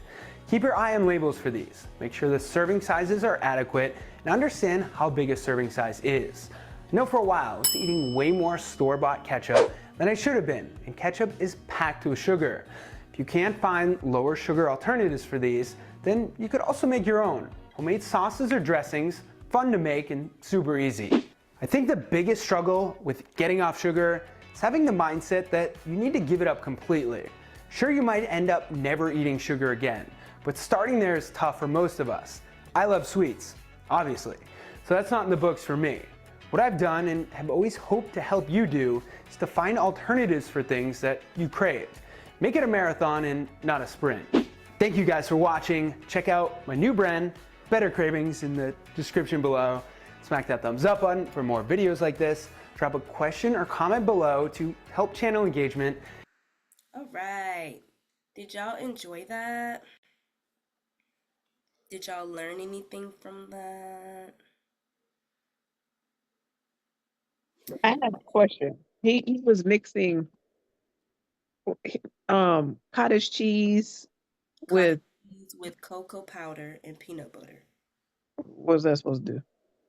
Keep your eye on labels for these. Make sure the serving sizes are adequate and understand how big a serving size is. I know for a while I was eating way more store-bought ketchup than I should have been, and ketchup is packed with sugar. If you can't find lower sugar alternatives for these, then you could also make your own. Homemade sauces or dressings, fun to make and super easy. I think the biggest struggle with getting off sugar is having the mindset that you need to give it up completely. Sure, you might end up never eating sugar again, but starting there is tough for most of us. I love sweets, obviously, so that's not in the books for me. What I've done and have always hoped to help you do is to find alternatives for things that you crave. Make it a marathon and not a sprint. Thank you guys for watching. Check out my new brand, Better Cravings, in the description below. Smack that thumbs up button for more videos like this. Drop a question or comment below to help channel engagement. All right. Did y'all enjoy that? Did y'all learn anything from that? I have a question. He was mixing cottage cheese with, Cottage cheese with cocoa powder and peanut butter. what was that supposed to do?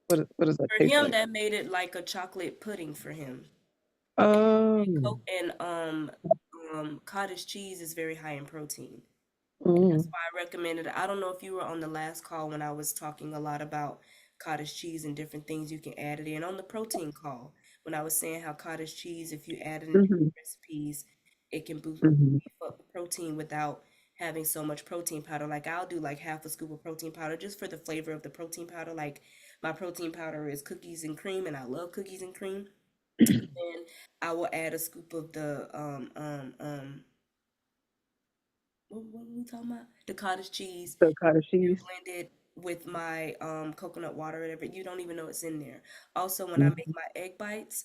What does that For taste him, like? that made it like a chocolate pudding for him. Oh. And cottage cheese is very high in protein. That's Mm. why I recommended it. I don't know if you were on the last call when I was talking a lot about cottage cheese and different things you can add it in on the protein call. When I was saying how cottage cheese, if you add it in Mhm. different recipes, it can beef Mhm. up the protein without having so much protein powder. Like I'll do like half a scoop of protein powder just for the flavor of the protein powder. Like my protein powder is cookies and cream, and I love cookies and cream. And I will add a scoop of the what were we talking about? The cottage cheese So cottage cheese. blend it with my coconut water or whatever. You don't even know it's in there. Also, when I make Mhm. my egg bites,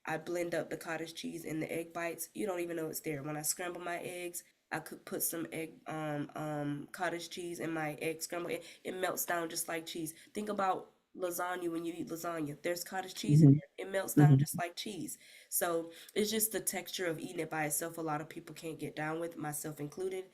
I blend up the cottage cheese in the egg bites. You don't even know it's there. When I scramble my eggs, I could put some egg cottage cheese in my egg scramble. It melts down just like cheese. Think about lasagna when you eat lasagna. There's cottage cheese in Mhm. there. It melts down Mhm. just like cheese. So it's just the texture of eating it by itself. A lot of people can't get down with, myself included.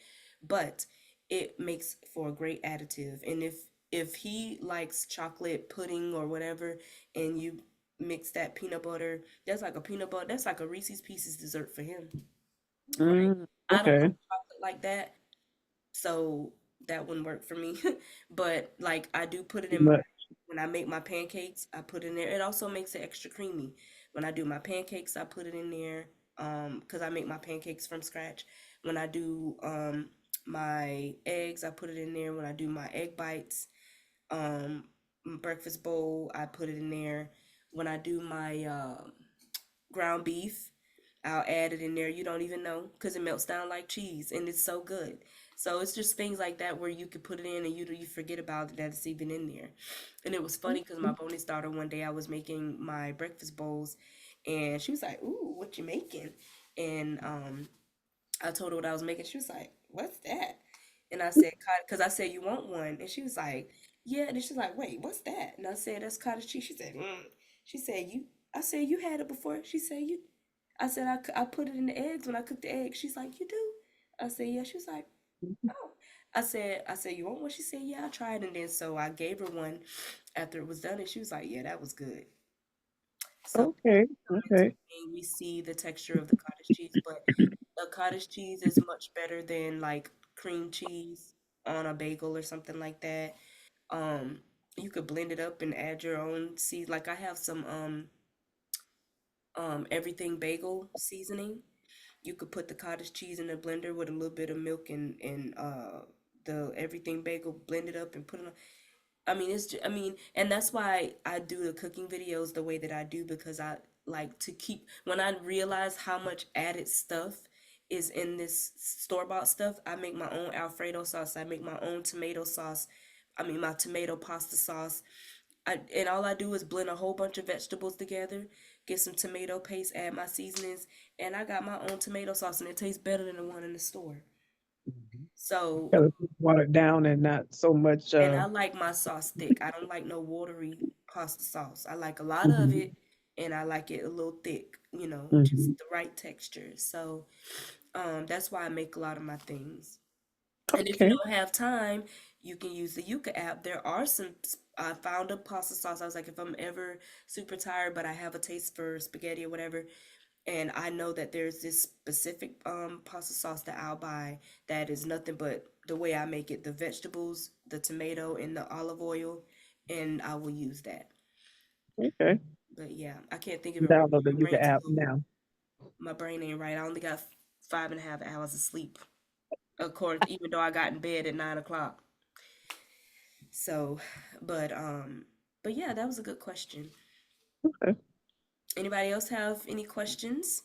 But it makes for a great additive. And if he likes chocolate pudding or whatever, and you mix that peanut butter, that's like a Reese's Pieces dessert for him, right? Mm. I don't Okay. like chocolate like that, so that wouldn't work for me. But like I do put it in my But when I make my pancakes, I put it in there. It also makes it extra creamy. When I do my pancakes, I put it in there because I make my pancakes from scratch. When I do my eggs, I put it in there. When I do my egg bites, um breakfast bowl, I put it in there. When I do my ground beef, I'll add it in there. You don't even know because it melts down like cheese and it's so good. So it's just things like that where you could put it in and you forget about it that it's even in there. And it was funny because my bonus daughter, one day I was making my breakfast bowls and she was like, "Ooh, what you making?" And I told her what I was making. She was like, "What's that?" And I said, "Because I said you want one." And she was like, "Yeah." And then she's like, "Wait, what's that?" And I said, "That's cottage cheese." She said, mm. She said, "You." I said, "You had it before." She said, "You." I said, I put it in the eggs when I cook the eggs." She's like, "You do?" I said, "Yeah." She was like, "Oh." I said, "You want one?" She said, "Yeah, I tried." And then so I gave her one after it was done, and she was like, "Yeah, that was good." So okay. Okay. we see the texture of the cottage cheese, but the cottage cheese is much better than like cream cheese on a bagel or something like that. Um, you could blend it up and add your own seed. Like I have some everything bagel seasoning. You could put the cottage cheese in a blender with a little bit of milk and the everything bagel, blend it up and put it on. I mean, and that's why I do the cooking videos the way that I do because I like to keep, when I realize how much added stuff is in this store-bought stuff, I make my own Alfredo sauce. I make my own tomato sauce. I mean, my tomato pasta sauce. And all I do is blend a whole bunch of vegetables together, get some tomato paste, add my seasonings, and I got my own tomato sauce, and it tastes better than the one in the store. So Gotta water it down and not so much. and I like my sauce thick. I don't like no watery pasta sauce. I like a lot of Mhm. it and I like it a little thick, just Mhm. the right texture. So that's why I make a lot of my things. And if you Okay. don't have time, you can use the Yuka app. There are some, I found a pasta sauce. I was like, if I'm ever super tired, but I have a taste for spaghetti or whatever, and I know that there's this specific pasta sauce that I'll buy that is nothing but the way I make it, the vegetables, the tomato, and the olive oil, and I will use that. Okay. But yeah, I can't think of it right now. Download the My Yuka brain's a app little, now. my brain ain't right. I only got 5.5 hours of sleep, of course, even though I got in bed at 9 o'clock. So, but um, but yeah, that was a good question. Okay. Anybody else have any questions?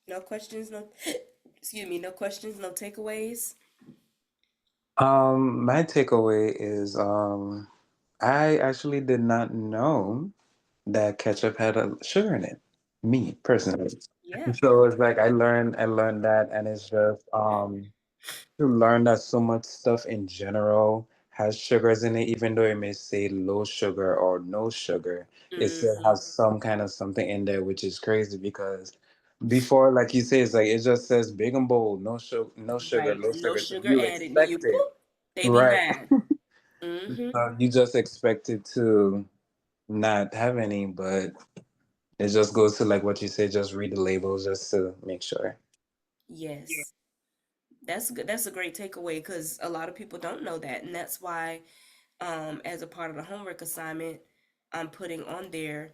No questions, no, excuse me, no questions, no takeaways. My takeaway is I actually did not know that ketchup had a sugar in it. Me personally. Yeah. So it's like I learned that, and it's just to learn that so much stuff in general has sugars in it, even though it may say low sugar or no sugar, it still Mm-hmm. has some kind of something in there, which is crazy because before, like you say, it's like it just says big and bold, no sugar, Right. low No sugar. So sugar you added. Then you expect it, boop, they be right? mad. Mm-hmm. You just expect it to not have any, but it just goes to like what you say, just read the labels just to make sure. Yes. That's good. That's a great takeaway because a lot of people don't know that, and that's why, as a part of the homework assignment, I'm putting on there,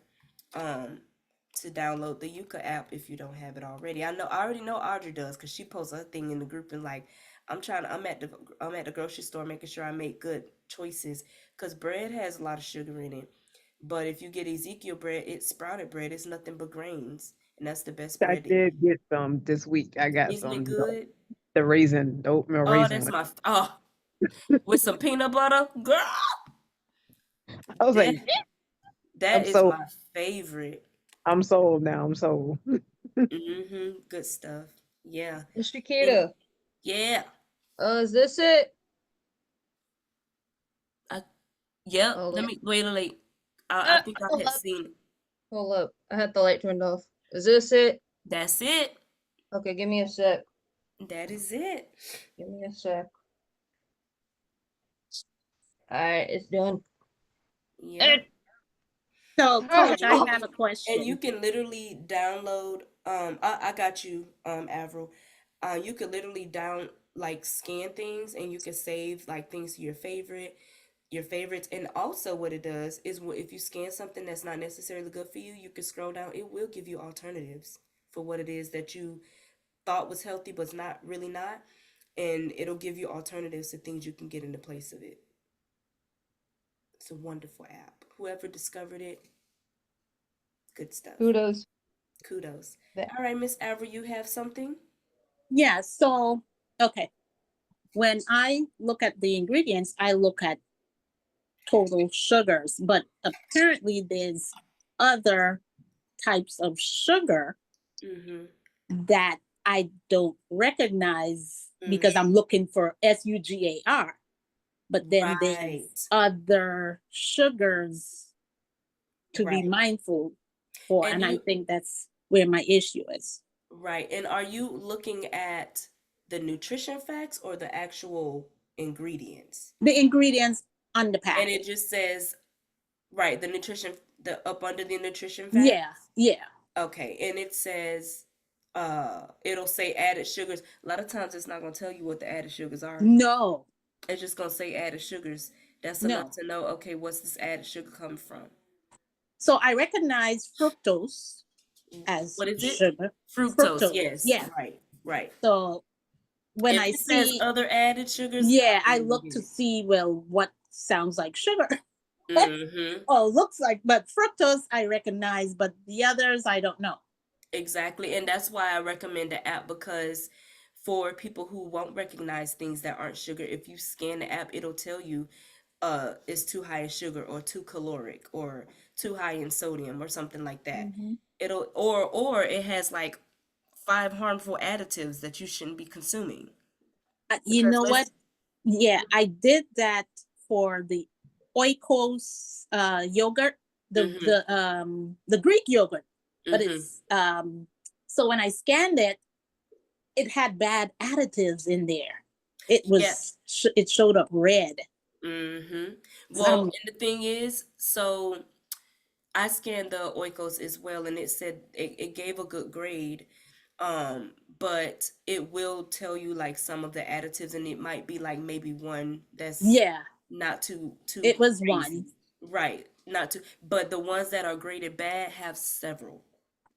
um, to download the Yuka app if you don't have it already. I already know Audrey does because she posts a thing in the group and like, I'm at the grocery store making sure I make good choices because bread has a lot of sugar in it. But if you get Ezekiel bread, it's sprouted bread. It's nothing but grains, and that's the best I bread to eat. did get some this week. I got Isn't it some good? the raisin, the oatmeal Oh, raisin that's one. my with some peanut butter, girl. I was That like, that I'm is sold. my favorite. I'm sold now. I'm sold. Good stuff. Yeah. And Shakita, yeah. is this it? I Yep. Oh, Let wait. me wait. I think I Hold had up. seen it. Hold up. I had the light turned off. Is this it? That's it. Okay, give me a sec. That is it. Give me a sec. Alright, it's done. Yeah. Eh, So, And Coach, you I oh, can have a and you question. can literally download I got you, Avril. You could literally like scan things and you can save like things to your favorites. And also what it does is if you scan something that's not necessarily good for you, you can scroll down. It will give you alternatives for what it is that you thought was healthy but not really not. And it'll give you alternatives to things you can get in the place of it. It's a wonderful app. Whoever discovered it, good stuff. kudos. Kudos. That All right, Miss Avril, you have something? Yeah, so, okay. When I look at the ingredients, I look at total sugars, but apparently there's other types of sugar Mm-hmm. that I don't recognize because Mm. I'm looking for SUGAR. But then there's Right. other sugars to be Right. mindful for, And and I you think that's where my issue is. right. And are you looking at the nutrition facts or the actual ingredients? The ingredients on the And it package. just says, right, the nutrition, the up under the nutrition Yeah, facts. yeah. Okay. And it says, it'll say added sugars. A lot of times it's not gonna tell you what the added sugars are. No, It's just gonna say added sugars. That's enough no. to know, okay, what's this added sugar coming from? So I recognize fructose as What is it? sugar. Fructose. Fructose, Yes. yeah. Right. Right. So when If I it says see, other added sugars, yeah, I I wouldn't look get to it. see, well, what sounds like sugar Mm-hmm. or looks like, but fructose I recognize, but the others I don't know. Exactly. And that's why I recommend the app because for people who won't recognize things that aren't sugar, if you scan the app, it'll tell you it's too high in sugar or too caloric or too high in sodium or something like that. Mhm. It'll or it has like 5 harmful additives that you shouldn't be consuming. You Because know what? Yeah, I did that for the Oikos yogurt, mm-hmm, the Greek yogurt, but mm-hmm. it's So when I scanned it, it had bad additives in there. It was it showed up red. Mm-hmm. So Well, I'm- and the thing is, so I scanned the Oikos as well, and it said it gave a good grade. But it will tell you like some of the additives, and it might be like maybe one that's yeah, not too it was crazy. one. Right, not too, but the ones that are graded bad have several.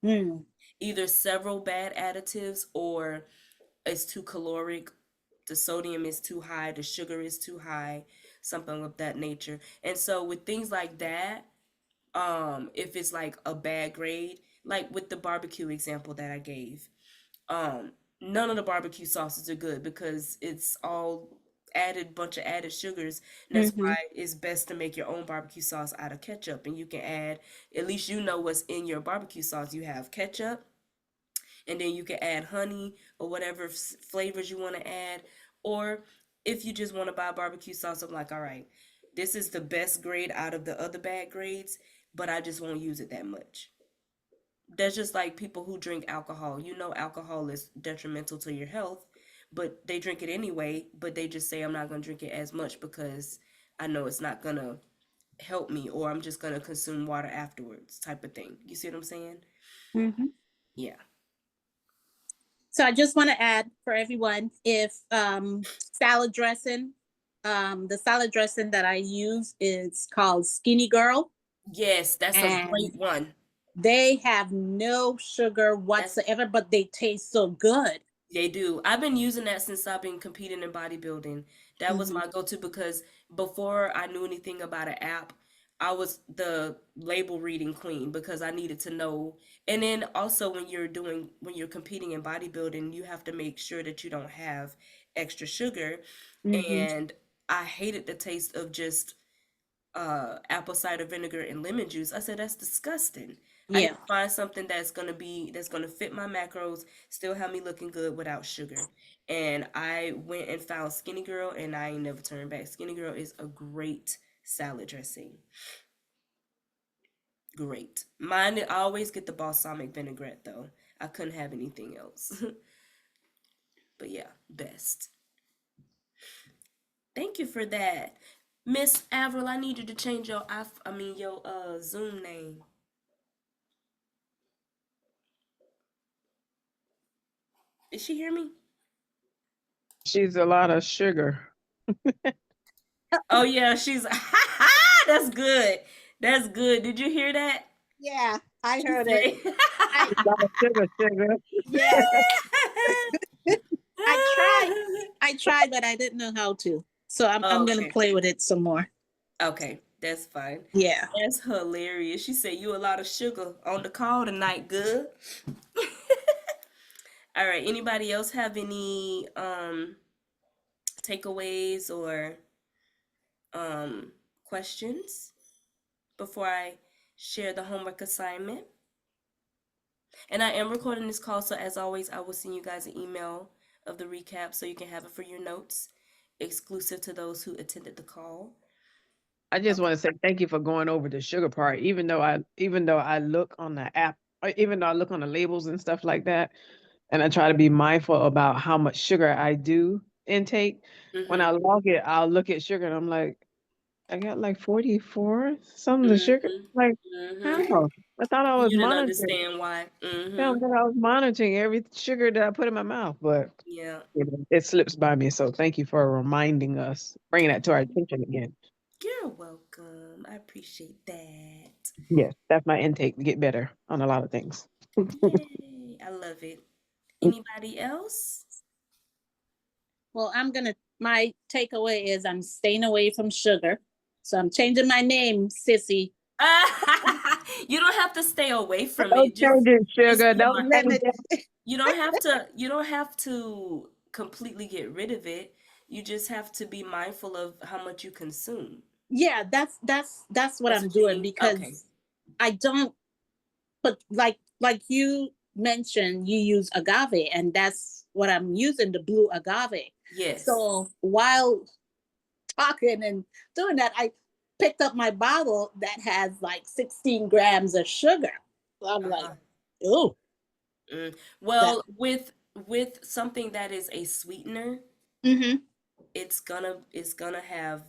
Mm. Either several bad additives, or it's too caloric, the sodium is too high, the sugar is too high, something of that nature. And so with things like that, if it's like a bad grade, like with the barbecue example that I gave, none of the barbecue sauces are good because it's all added bunch of added sugars, and that's Mm-hmm. why it's best to make your own barbecue sauce out of ketchup. And you can add, at least you know what's in your barbecue sauce. You have ketchup, and then you can add honey or whatever flavors you want to add. Or if you just want to buy barbecue sauce, I'm like, all right, this is the best grade out of the other bad grades, but I just won't use it that much. That's just like people who drink alcohol. You know, alcohol is detrimental to your health, but they drink it anyway, but they just say, I'm not going to drink it as much because I know it's not going to help me, or I'm just going to consume water afterwards, type of thing. You see what I'm saying? Mm-hmm. Yeah. So I just want to add for everyone, if salad dressing, the salad dressing that I use is called Skinny Girl, Yes, that's a and great one. they have no sugar whatsoever, but they taste so good. They do. I've been using that since I've been competing in bodybuilding. That was Mhm. my go-to because before I knew anything about an app, I was the label reading queen because I needed to know. And then also when you're competing in bodybuilding, you have to make sure that you don't have extra sugar. Mhm. And I hated the taste of just apple cider vinegar and lemon juice. I said that's disgusting. I need Yeah. to find something that's gonna fit my macros, still have me looking good without sugar. And I went and found Skinny Girl, and I ain't never turned back. Skinny Girl is a great salad dressing. Great. Mine, I always get the balsamic vinaigrette though. I couldn't have anything else. But yeah, best. Thank you for that. Miss Avril, I need you to change your your Zoom name. Did she hear me? She's a lot of sugar. Oh yeah, she's that's good. That's good. Did you hear that? Yeah, I She heard it. said I A lot of sugar. yes, I tried, but I didn't know how to. So I'm gonna Okay. play with it some more. Okay, that's fine. Yeah. That's hilarious. She said you a lot of sugar on the call tonight, good. All right, anybody else have any takeaways or questions before I share the homework assignment? And I am recording this call, so as always, I will send you guys an email of the recap so you can have it for your notes, exclusive to those who attended the call. I just want to say thank you for going over the sugar part. Even though I look on the app, or even though I look on the labels and stuff like that, and I try to be mindful about how much sugar I do intake. When I Mm-hmm. log it, I'll look at sugar and I'm like, I got like 44 something of sugar. Mm-hmm. Like, Mm-hmm. how? I thought I was You didn't monitoring. understand why. Yeah, I Mm-hmm. thought I was monitoring every sugar that I put in my mouth, but Yeah. it slips by me. So thank you for reminding us, bringing that to our attention again. You're welcome. I appreciate that. Yes, that's my intake to get better on a lot of things. Yay. I love it. Anybody else? Well, my takeaway is I'm staying away from sugar. So I'm changing my name, Sissy. You don't have to stay away from Don't it. change it, Just sugar. be Don't change it. you don't have to completely get rid of it. You just have to be mindful of how much you consume. Yeah, that's what That's I'm what you doing mean? Okay. because I don't put like you mentioned, you use agave, and that's what I'm using, the blue agave. Yes. So while talking and doing that, I picked up my bottle that has like 16 grams of sugar. So I'm like, Uh-huh. oh, Well, with something that is a sweetener, Mm-hmm. it's gonna have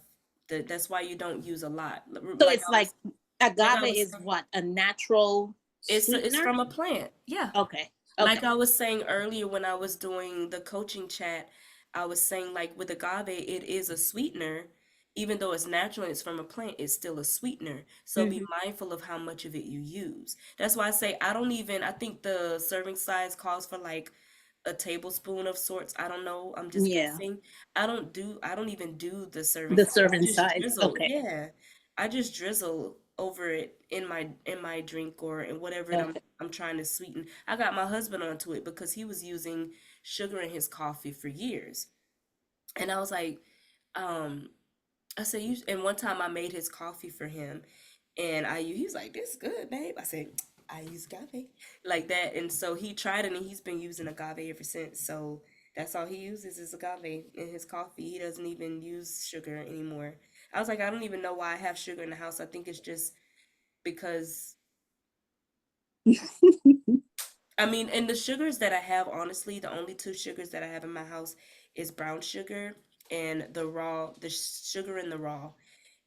that's why you don't use a lot. So Like it's I like was like I agave was is saying, what? A natural it's sweetener? from a plant. Yeah. Okay. Like Okay. I was saying earlier when I was doing the coaching chat, I was saying like with agave, it is a sweetener. Even though it's natural and it's from a plant, it's still a sweetener. So be Mm-hmm. mindful of how much of it you use. That's why I say I think the serving size calls for like a tablespoon of sorts. I don't know. I'm just Yeah. guessing. I don't even do the serving The size. I serving just size. drizzle. Okay. Yeah. I just drizzle over it in my drink or in whatever it Okay. I'm trying to sweeten. I got my husband onto it because he was using sugar in his coffee for years. And I was like, um, I said, and one time I made his coffee for him and he was like, this is good, babe. I said, I use agave like that. And so he tried it and he's been using agave ever since. So that's all he uses is agave in his coffee. He doesn't even use sugar anymore. I was like, I don't even know why I have sugar in the house. I think it's just because I mean, and the sugars that I have, honestly, the only two sugars that I have in my house is brown sugar and the sugar in the raw.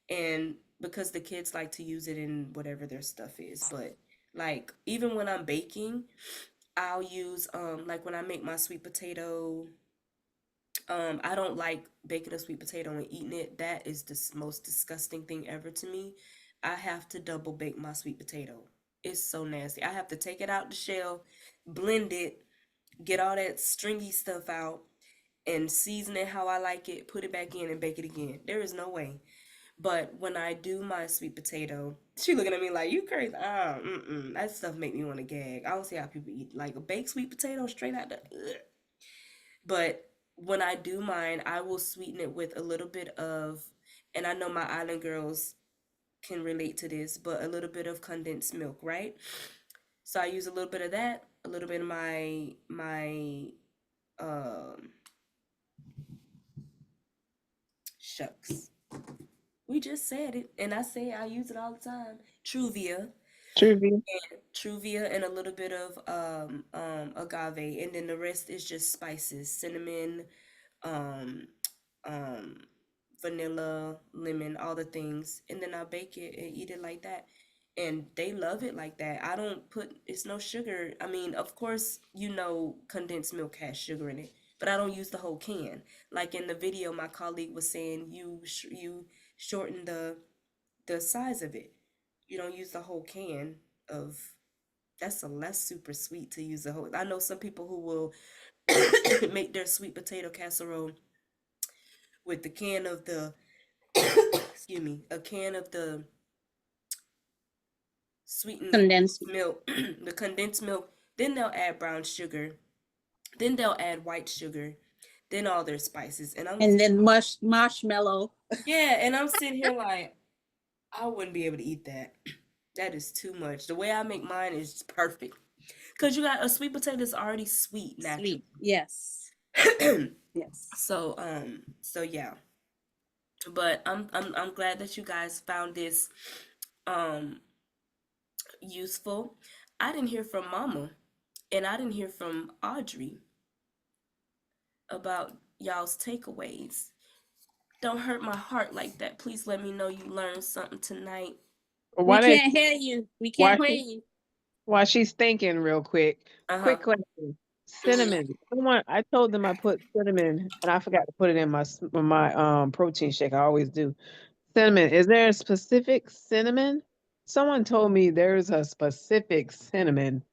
And because the kids like to use it in whatever their stuff is, but like even when I'm baking, I'll use like when I make my sweet potato, I don't like baking a sweet potato and eating it. That is the most disgusting thing ever to me. I have to double bake my sweet potato. It's so nasty. I have to take it out the shell, blend it, get all that stringy stuff out, and season it how I like it, put it back in and bake it again. There is no way. But when I do my sweet potato, she looking at me like, you crazy. That stuff make me want to gag. I don't see how people eat like a baked sweet potato straight out the ugh. But when I do mine, I will sweeten it with a little bit of, and I know my island girls can relate to this, but a little bit of condensed milk, right? So I use a little bit of that, a little bit of my um shucks. We just said it, and I say I use it all the time. Truvia, Truvia. Truvia, and a little bit of agave, and then the rest is just spices, cinnamon, um, um, vanilla, lemon, all the things, and then I bake it and eat it like that. And they love it like that. I don't put it's no sugar. I mean, of course, condensed milk has sugar in it, but I don't use the whole can. Like in the video, my colleague was saying you shorten the size of it. You don't use the whole can of that's a less super sweet to use the whole. I know some people who will make their sweet potato casserole with the can of the excuse me, a can of the sweetened Condensed. milk, the condensed milk, then they'll add brown sugar, then they'll add white sugar, then all their spices. And And then marshmallow. yeah, and I'm sitting here like I wouldn't be able to eat that. That is too much. The way I make mine is perfect. Cause you got a sweet potato that's already sweet naturally. Sweet. Yes. Yes. So yeah. But I'm glad that you guys found this um useful. I didn't hear from Mama and I didn't hear from Audrey about y'all's takeaways. Don't hurt my heart like that. Please let me know you learned something tonight. We Why they can't hear you. We why can't hear she you. while she's thinking real quick? Uh-huh. Quick question. Cinnamon. I told them I put cinnamon and I forgot to put it in my protein shake. I always do. Cinnamon. Is there a specific cinnamon? Someone told me there's a specific cinnamon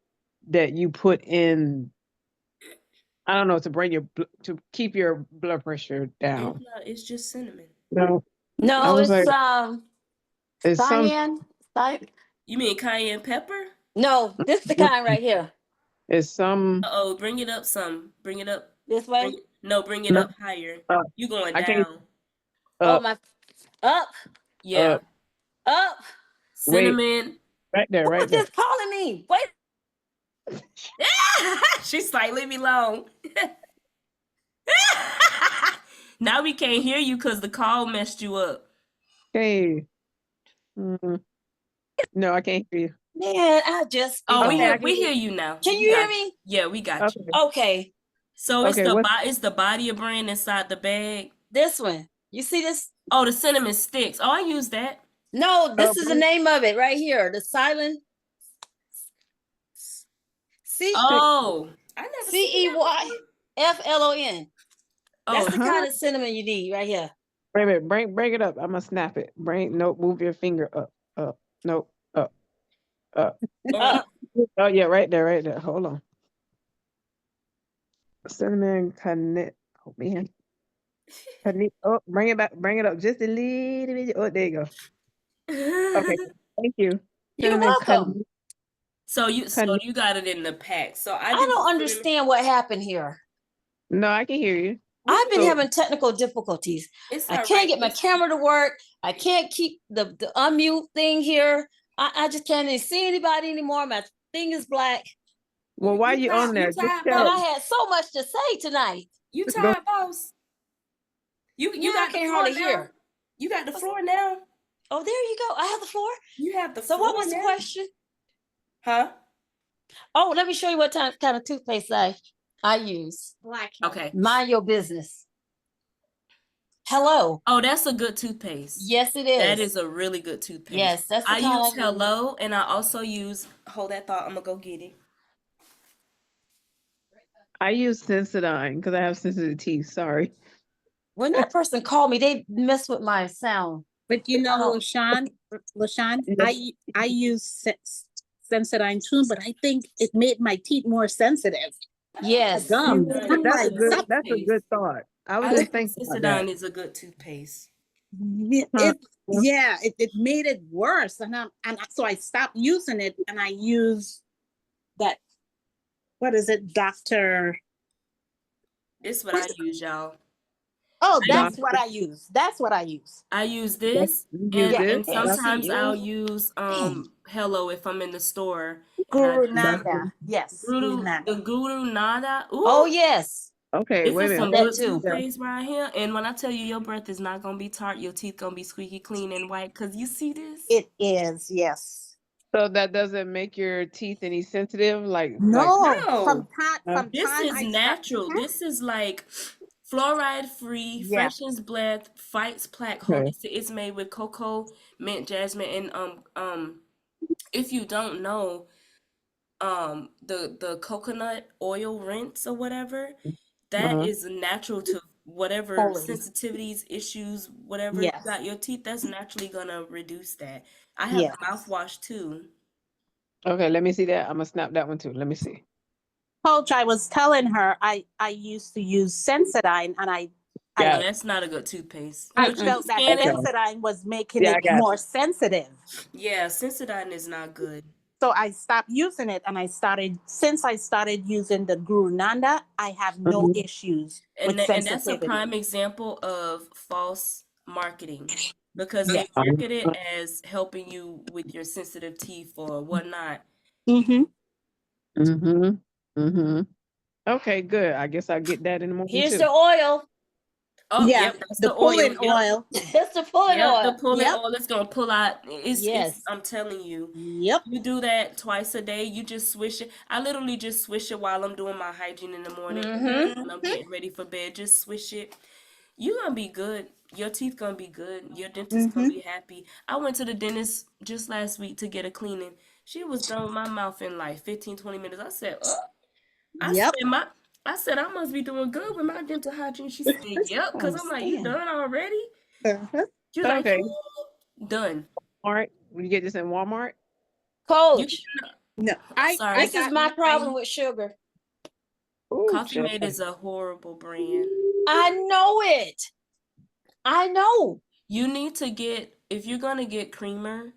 that you put in, I don't know, to to keep your blood pressure down. It's just cinnamon. No. I No, was it's like, it's some cayenne. You mean cayenne pepper? No, this is the kind right here. it's some Uh-oh, bring it up some. Bring it up. This way. Bring it no up higher. up. You going I can't down. Oh up, my, up, Yeah. up. wait, Cinnamon. right there, Who right was there. just calling me? Wait. She's like, leave me alone. Now we can't hear you because the call messed you up. Okay. No, I can't hear you. Man, I just Oh, Okay, I we can. hear you now. Can We you hear got me? Yeah, we got Okay. you. Okay, So Okay. What? it's the body of brand inside the bag. this one. You see this? Oh, the cinnamon sticks. Oh, I use that. No, this is the bring- name of it right here. The silent C Oh, I never seen that CEYFLON. That's before. the Oh, kind of cinnamon you need right here. Wait a minute. Bring it up. I'm gonna snap it. Nope. Move your finger up. Up. Nope. Up. Up. Up. Oh yeah, right there. Right there. Hold on. Cinnamon connect. Oh man. Connect. Oh, bring it back. Bring it up just a little bit. Oh, there you go. Okay. Thank you. You're Cinnamon welcome. so connect. you got it in the pack. So I I do the don't cinnamon. understand what happened here. No, I can hear you. I've been So- having technical difficulties. It's I all can't right. get my camera to work. I can't keep the unmute thing here. I just can't even see anybody anymore. My thing is black. Well, why you on there? You Just tired, And tell. I had so much to say tonight. You Just go. tired, boss? You Now I got the can't floor hardly now. hear. You got the floor now. Oh, there you go. I have the floor. You have the So floor what was the now. question? Huh? Oh, let me show you what kind of toothpaste I use. Okay. Mind your business. Hello. Oh, that's a good toothpaste. Yes, it is. That is a really good toothpaste. Yes, that's the I kind use I use. Hello, and I also use. Hold that thought. I'm gonna go get it. I use Sensodyne because I have sensitive teeth. Sorry. When that person called me, they messed with my sound. But you know, Oh. LaShawn, Yes. I use Sensodyne too, but I think it made my teeth more sensitive. Yes. Gum. Sensodyne I'm is That's a like, a good. good That's a toothpaste. good thought. I was I just think thinking about that. Sensodyne is a good toothpaste. Huh. it made it worse, so I stopped using it, and I use that. What is it, Doctor? This is what I use, y'all. Oh, I that's use, what I use. That's what I use. I use That's, this, you use and Yeah. this. and Can't That's, sometimes see I'll you. use Dang. Hello if I'm in the store, and Guru I that's Nanda. Yes, Guru the Nanda. Guru Nada. Ooh, Oh, yes. okay. this Wait a is minute. some That good too. toothpaste right here. And when I tell you your breath is not gonna be tart, your teeth gonna be squeaky clean and white. Cause you see this? It is, yes. So that doesn't make your teeth any sensitive, like No, No, from this time is I stopped. natural. This is like fluoride free, Yeah. freshens breath, fights plaque. Okay. It's made with cocoa, mint, jasmine, and if you don't know, the coconut oil rinse or whatever, that Uh-huh. is natural to whatever Holy. sensitivities, issues, whatever you Yes. got your teeth. That's naturally gonna reduce that. I have Yes. a mouthwash too. Okay. Let me see that. I'm gonna snap that one too. Let me see. Coach, I was telling her I used to use Sensodyne, and I No, Got it. that's not a good toothpaste. I But you felt that scan it. Okay. Sensodyne was making Yeah, I it got more sensitive. Yeah, Sensodyne is not good. So I stopped using it, and since I started using the Guru Nanda, I have no Mhm. issues And with and that's a sensitivity. prime example of false marketing because Yeah. they market it as helping you with your sensitive teeth or whatnot. Mm-hmm. Mm-hmm. Mm-hmm. Okay, good. I guess I'll get that in the morning Here's too. the oil. Oh, Yeah, yep, that's the the oil. pulling Yep. oil. That's the pulling Yep, the oil. pulling Yep. oil is gonna pull out. It's Yes. I'm telling you, Yep. you do that twice a day. You just swish it. I literally just swish it while I'm doing my hygiene in the morning Mm-hmm. when I'm getting ready for bed. Just swish it. You gonna be good. Your teeth gonna be good. Your dentist gonna Mm-hmm. be happy. I went to the dentist just last week to get a cleaning. She was done with my mouth in like 15, 20 minutes. I said, Yep. I said I must be doing good with my dental hygiene. She said, yep, because I'm like, you Understand. done already? Uh-huh. She was like, Okay. done. Walmart. Will you get this in Walmart? You Coach, No, sorry. this is my problem with sugar. Ooh, Coffee child. Mate is a horrible brand. I know it. I know. You need to get, if you're gonna get creamer,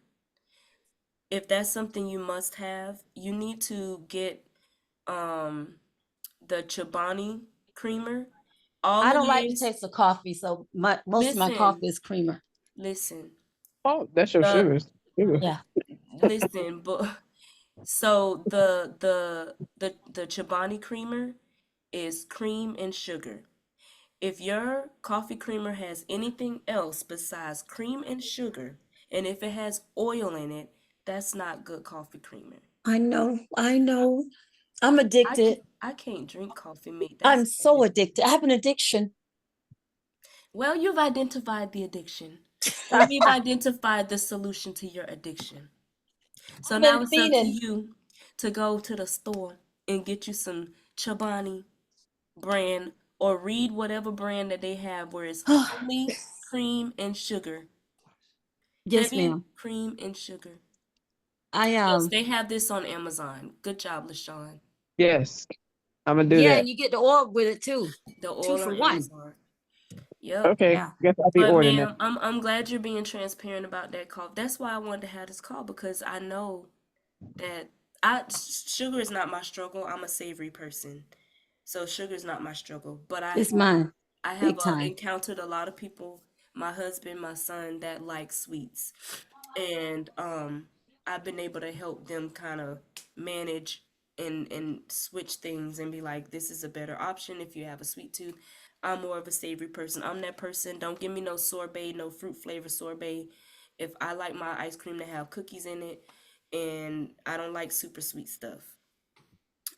if that's something you must have, you need to get the Chobani creamer. All I it don't like the is, taste of coffee, so most of my listen, coffee is creamer. listen. Oh, that's your The sugars. Sugar. Yeah. listen, but so the Chobani creamer is cream and sugar. If your coffee creamer has anything else besides cream and sugar, and if it has oil in it, That's not good coffee creamer. I know. I'm addicted. I can't drink coffee mate. I'm That's so addicted. I have an addiction. well, you've identified the addiction. So we've identified the solution to your addiction. So I've now been it's up to feeding. you to go to the store and get you some Chobani brand or read whatever brand that they have where it's honey, cream, and sugar. Yes, Heavy ma'am. cream and sugar. I Yes, they have this on Amazon. Good job, LaShawn. Yes, I'm gonna do yeah, that. and you get the oil with it too. The 2 oil for on 1. Amazon. Yep. Okay, Yeah. guess I'll be But ordering it. ma'am, I'm glad you're being transparent about that call. That's why I wanted to have this call because I know that sugar is not my struggle. I'm a savory person. So sugar is not my struggle. But It's mine. I have Big time. encountered a lot of people, my husband, my son, that like sweets. And I've been able to help them kind of manage and switch things and be like, this is a better option if you have a sweet tooth. I'm more of a savory person. I'm that person. Don't give me no sorbet, no fruit flavor sorbet. If I like my ice cream to have cookies in it, and I don't like super sweet stuff.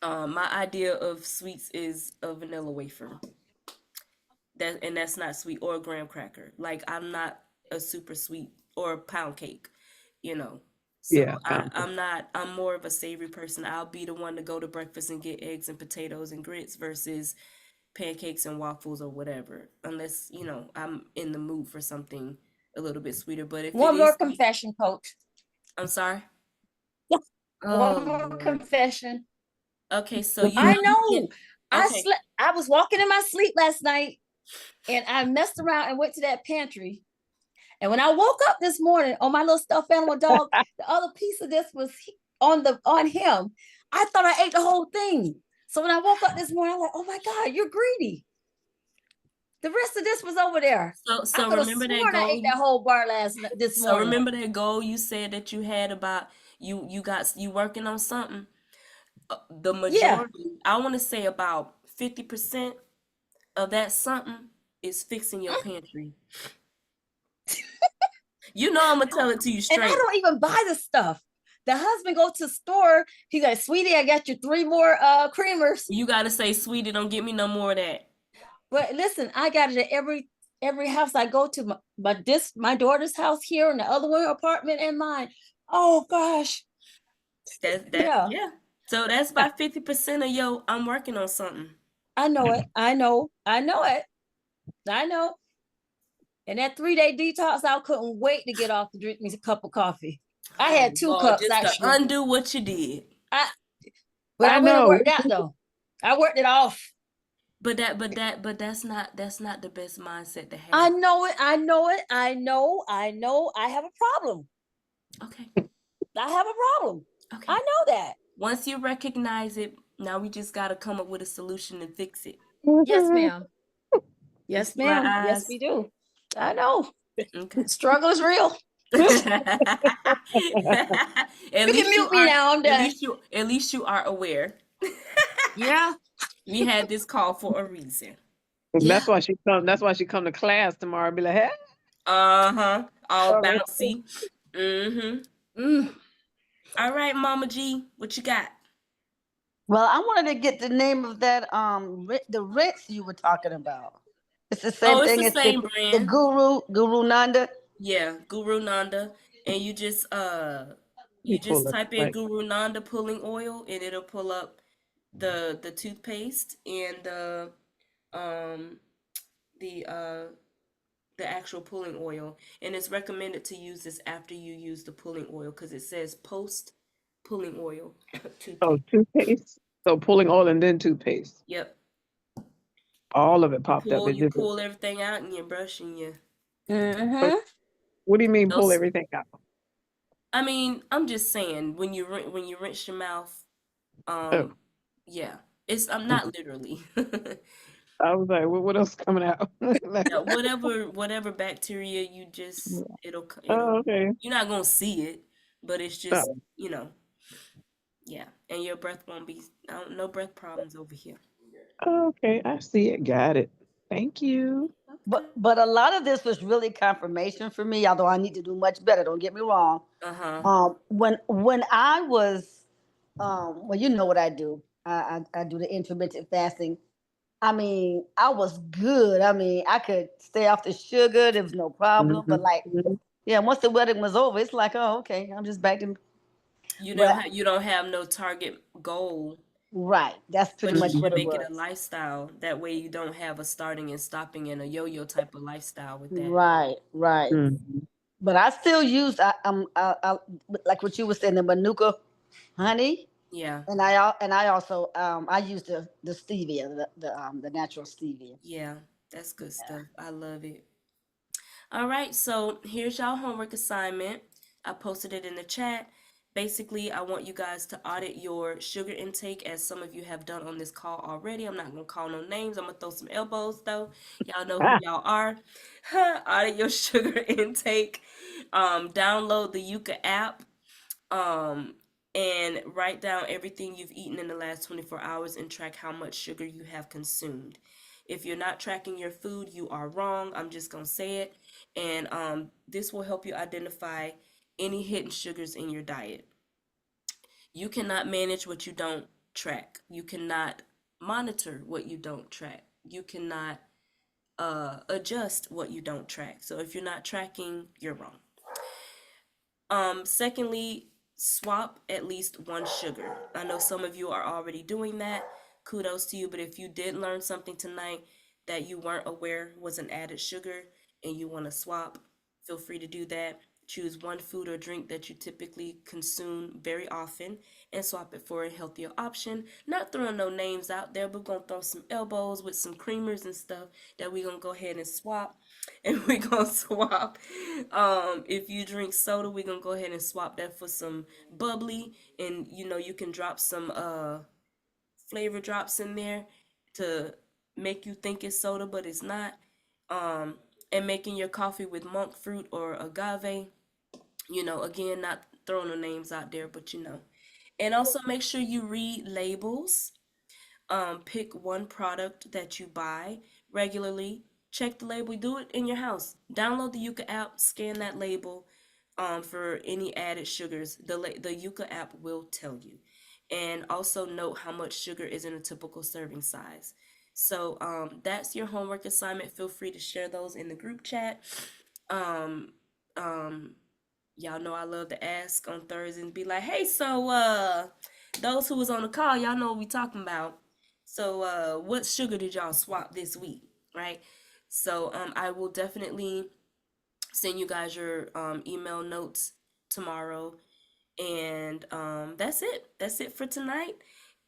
My idea of sweets is a vanilla wafer. That's not sweet, or a graham cracker. Like I'm not a super sweet or a pound cake, you know. So Yeah, pound cake. I'm more of a savory person. I'll be the one to go to breakfast and get eggs and potatoes and grits versus pancakes and waffles or whatever. Unless, I'm in the mood for something a little bit sweeter. But if One it more is confession, coach. I'm sorry. Yeah. Oh, One more Lord. confession. Okay, so you I you know. can- I okay. slept. I was walking in my sleep last night, and I messed around and went to that pantry. And when I woke up this morning on my little stuffed animal dog, the other piece of this was on him. I thought I ate the whole thing. So when I woke up this morning, I'm like, oh my God, you're greedy. The rest of this was over there. So I could have remember that sworn I goal ate that whole bar this So morning. remember that goal you said that you had about you working on something? The majority, I want to say about 50% of that something is fixing your pantry. I'm gonna tell it to you And straight. I don't even buy the stuff. The husband go to the store. He's like, sweetie, I got you 3 more creamers. You gotta say, sweetie, don't get me no more of that. But listen, I got it at every house I go to. My daughter's house here, and the other one apartment, and mine. Oh gosh. Yeah. So that's about 50% of I'm working on something. I know it. I know it. I know. And that 3-day detox, I couldn't wait to get off to drink me a cup of coffee. I had 2 cups just actually. to undo what you did. But I went and know. worked out though. I worked it off. But that's not the best mindset to have. I know it. I know. I have a problem. Okay. I have a problem. Okay. I know that. Once you recognize it, now we just got to come up with a solution and fix it. Yes, ma'am. Yes, See my ma'am. Yes, eyes? we do. I know. Okay. Struggle is real. At You least can mute me now. I'm done. At least you are aware. Yeah. We had this call for a reason. That's why she come. That's why she come to class tomorrow and be like, hey. All Oh, bouncy. All right, Mama G, what you got? Well, I wanted to get the name of that the rinse you were talking about. It's the same thing It's the as same the brand. Guru Nanda. Yeah, Guru Nanda, and you just type in Guru Nanda pulling oil, and it'll pull up the toothpaste and the actual pulling oil, and it's recommended to use this after you use the pulling oil because it says post pulling oil. Toothpaste. So pulling oil and then toothpaste. Yep. All of it popped up. You pull everything out and you brush and you. What do you mean pull everything out? I mean, I'm just saying when you rinse your mouth, yeah, I'm not literally. I was like, what else coming out? Yeah, whatever bacteria you just it'll okay. You're not gonna see it, but it's just yeah, and your breath won't be no breath problems over here. Okay, I see it. Got it. Thank you. but a lot of this was really confirmation for me, although I need to do much better, don't get me wrong. When I was well, you know what I do. I do the intermittent fasting. I mean, I was good. I mean, I could stay off the sugar, there was no problem. But like, Mhm. yeah, once the wedding was over, it's like, oh, okay, I'm just back to You don't have no target goal, right. That's pretty but you much need what to it make it was. a lifestyle. That way you don't have a starting and stopping and a yo-yo type of lifestyle with that. Right, right. Mhm. But I still use like what you were saying, the manuka honey, Yeah. and I also I use the stevia, the natural stevia. Yeah. That's good stuff. I love it. All right, so here's y'all homework assignment. I posted it in the chat. Basically, I want you guys to audit your sugar intake, as some of you have done on this call already. I'm not gonna call no names. I'm gonna throw some elbows though. Y'all know who y'all are. Audit your sugar intake. Download the Yuka app. Um, and write down everything you've eaten in the last 24 hours and track how much sugar you have consumed. If you're not tracking your food, you are wrong. I'm just gonna say it. And this will help you identify any hidden sugars in your diet. You cannot manage what you don't track. You cannot monitor what you don't track. You cannot adjust what you don't track. So if you're not tracking, you're wrong. Secondly, swap at least one sugar. I know some of you are already doing that. Kudos to you, but if you did learn something tonight that you weren't aware was an added sugar and you want to swap, feel free to do that. Choose one food or drink that you typically consume very often and swap it for a healthier option. Not throwing no names out there, but we're going to throw some elbows with some creamers and stuff that we're going to go ahead and swap. And we're going to swap. If you drink soda, we're going to go ahead and swap that for some bubbly. And, you know, you can drop some flavor drops in there to make you think it's soda, but it's not. And making your coffee with monk fruit or agave. You know, again, not throwing the names out there, but you know. And also make sure you read labels. Pick one product that you buy regularly. Check the label. Do it in your house. Download the Yuka app. Scan that label for any added sugars. The Yuka app will tell you. And also note how much sugar is in a typical serving size. So that's your homework assignment. Feel free to share those in the group chat. Um, um, Y'all know I love to ask on Thursday and be like, hey, so those who was on the call, y'all know what we talking about. So what sugar did y'all swap this week, right? So I will definitely send you guys your email notes tomorrow. And that's it. That's it for tonight.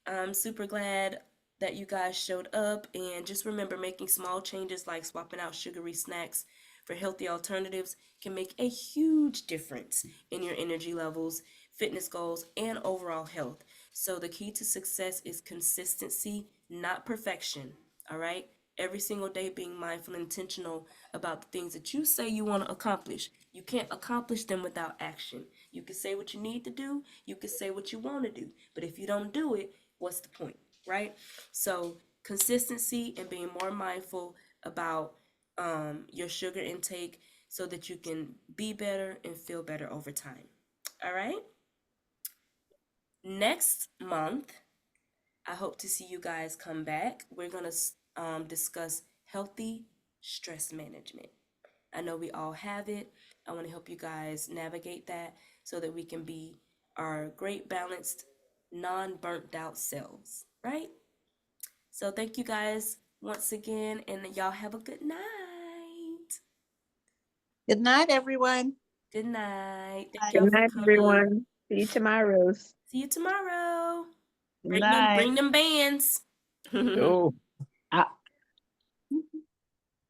I'm super glad that you guys showed up. And just remember, making small changes like swapping out sugary snacks for healthy alternatives can make a huge difference in your energy levels, fitness goals, and overall health. So the key to success is consistency, not perfection. All right? Every single day being mindful and intentional about the things that you say you want to accomplish. You can't accomplish them without action. You can say what you need to do, you can say what you want to do, but if you don't do it, what's the point, right? So consistency and being more mindful about your sugar intake so that you can be better and feel better over time. All right? Next month, I hope to see you guys come back. We're going to discuss healthy stress management. I know we all have it. I want to help you guys navigate that so that we can be our great, balanced, non-burnt out selves, right? So thank you guys once again, and y'all have a good night. Good night, everyone. Good night. Thank Bye. y'all Good for night, coming. everyone. See you tomorrow. See you tomorrow. Good night. Bring them bands. Oh.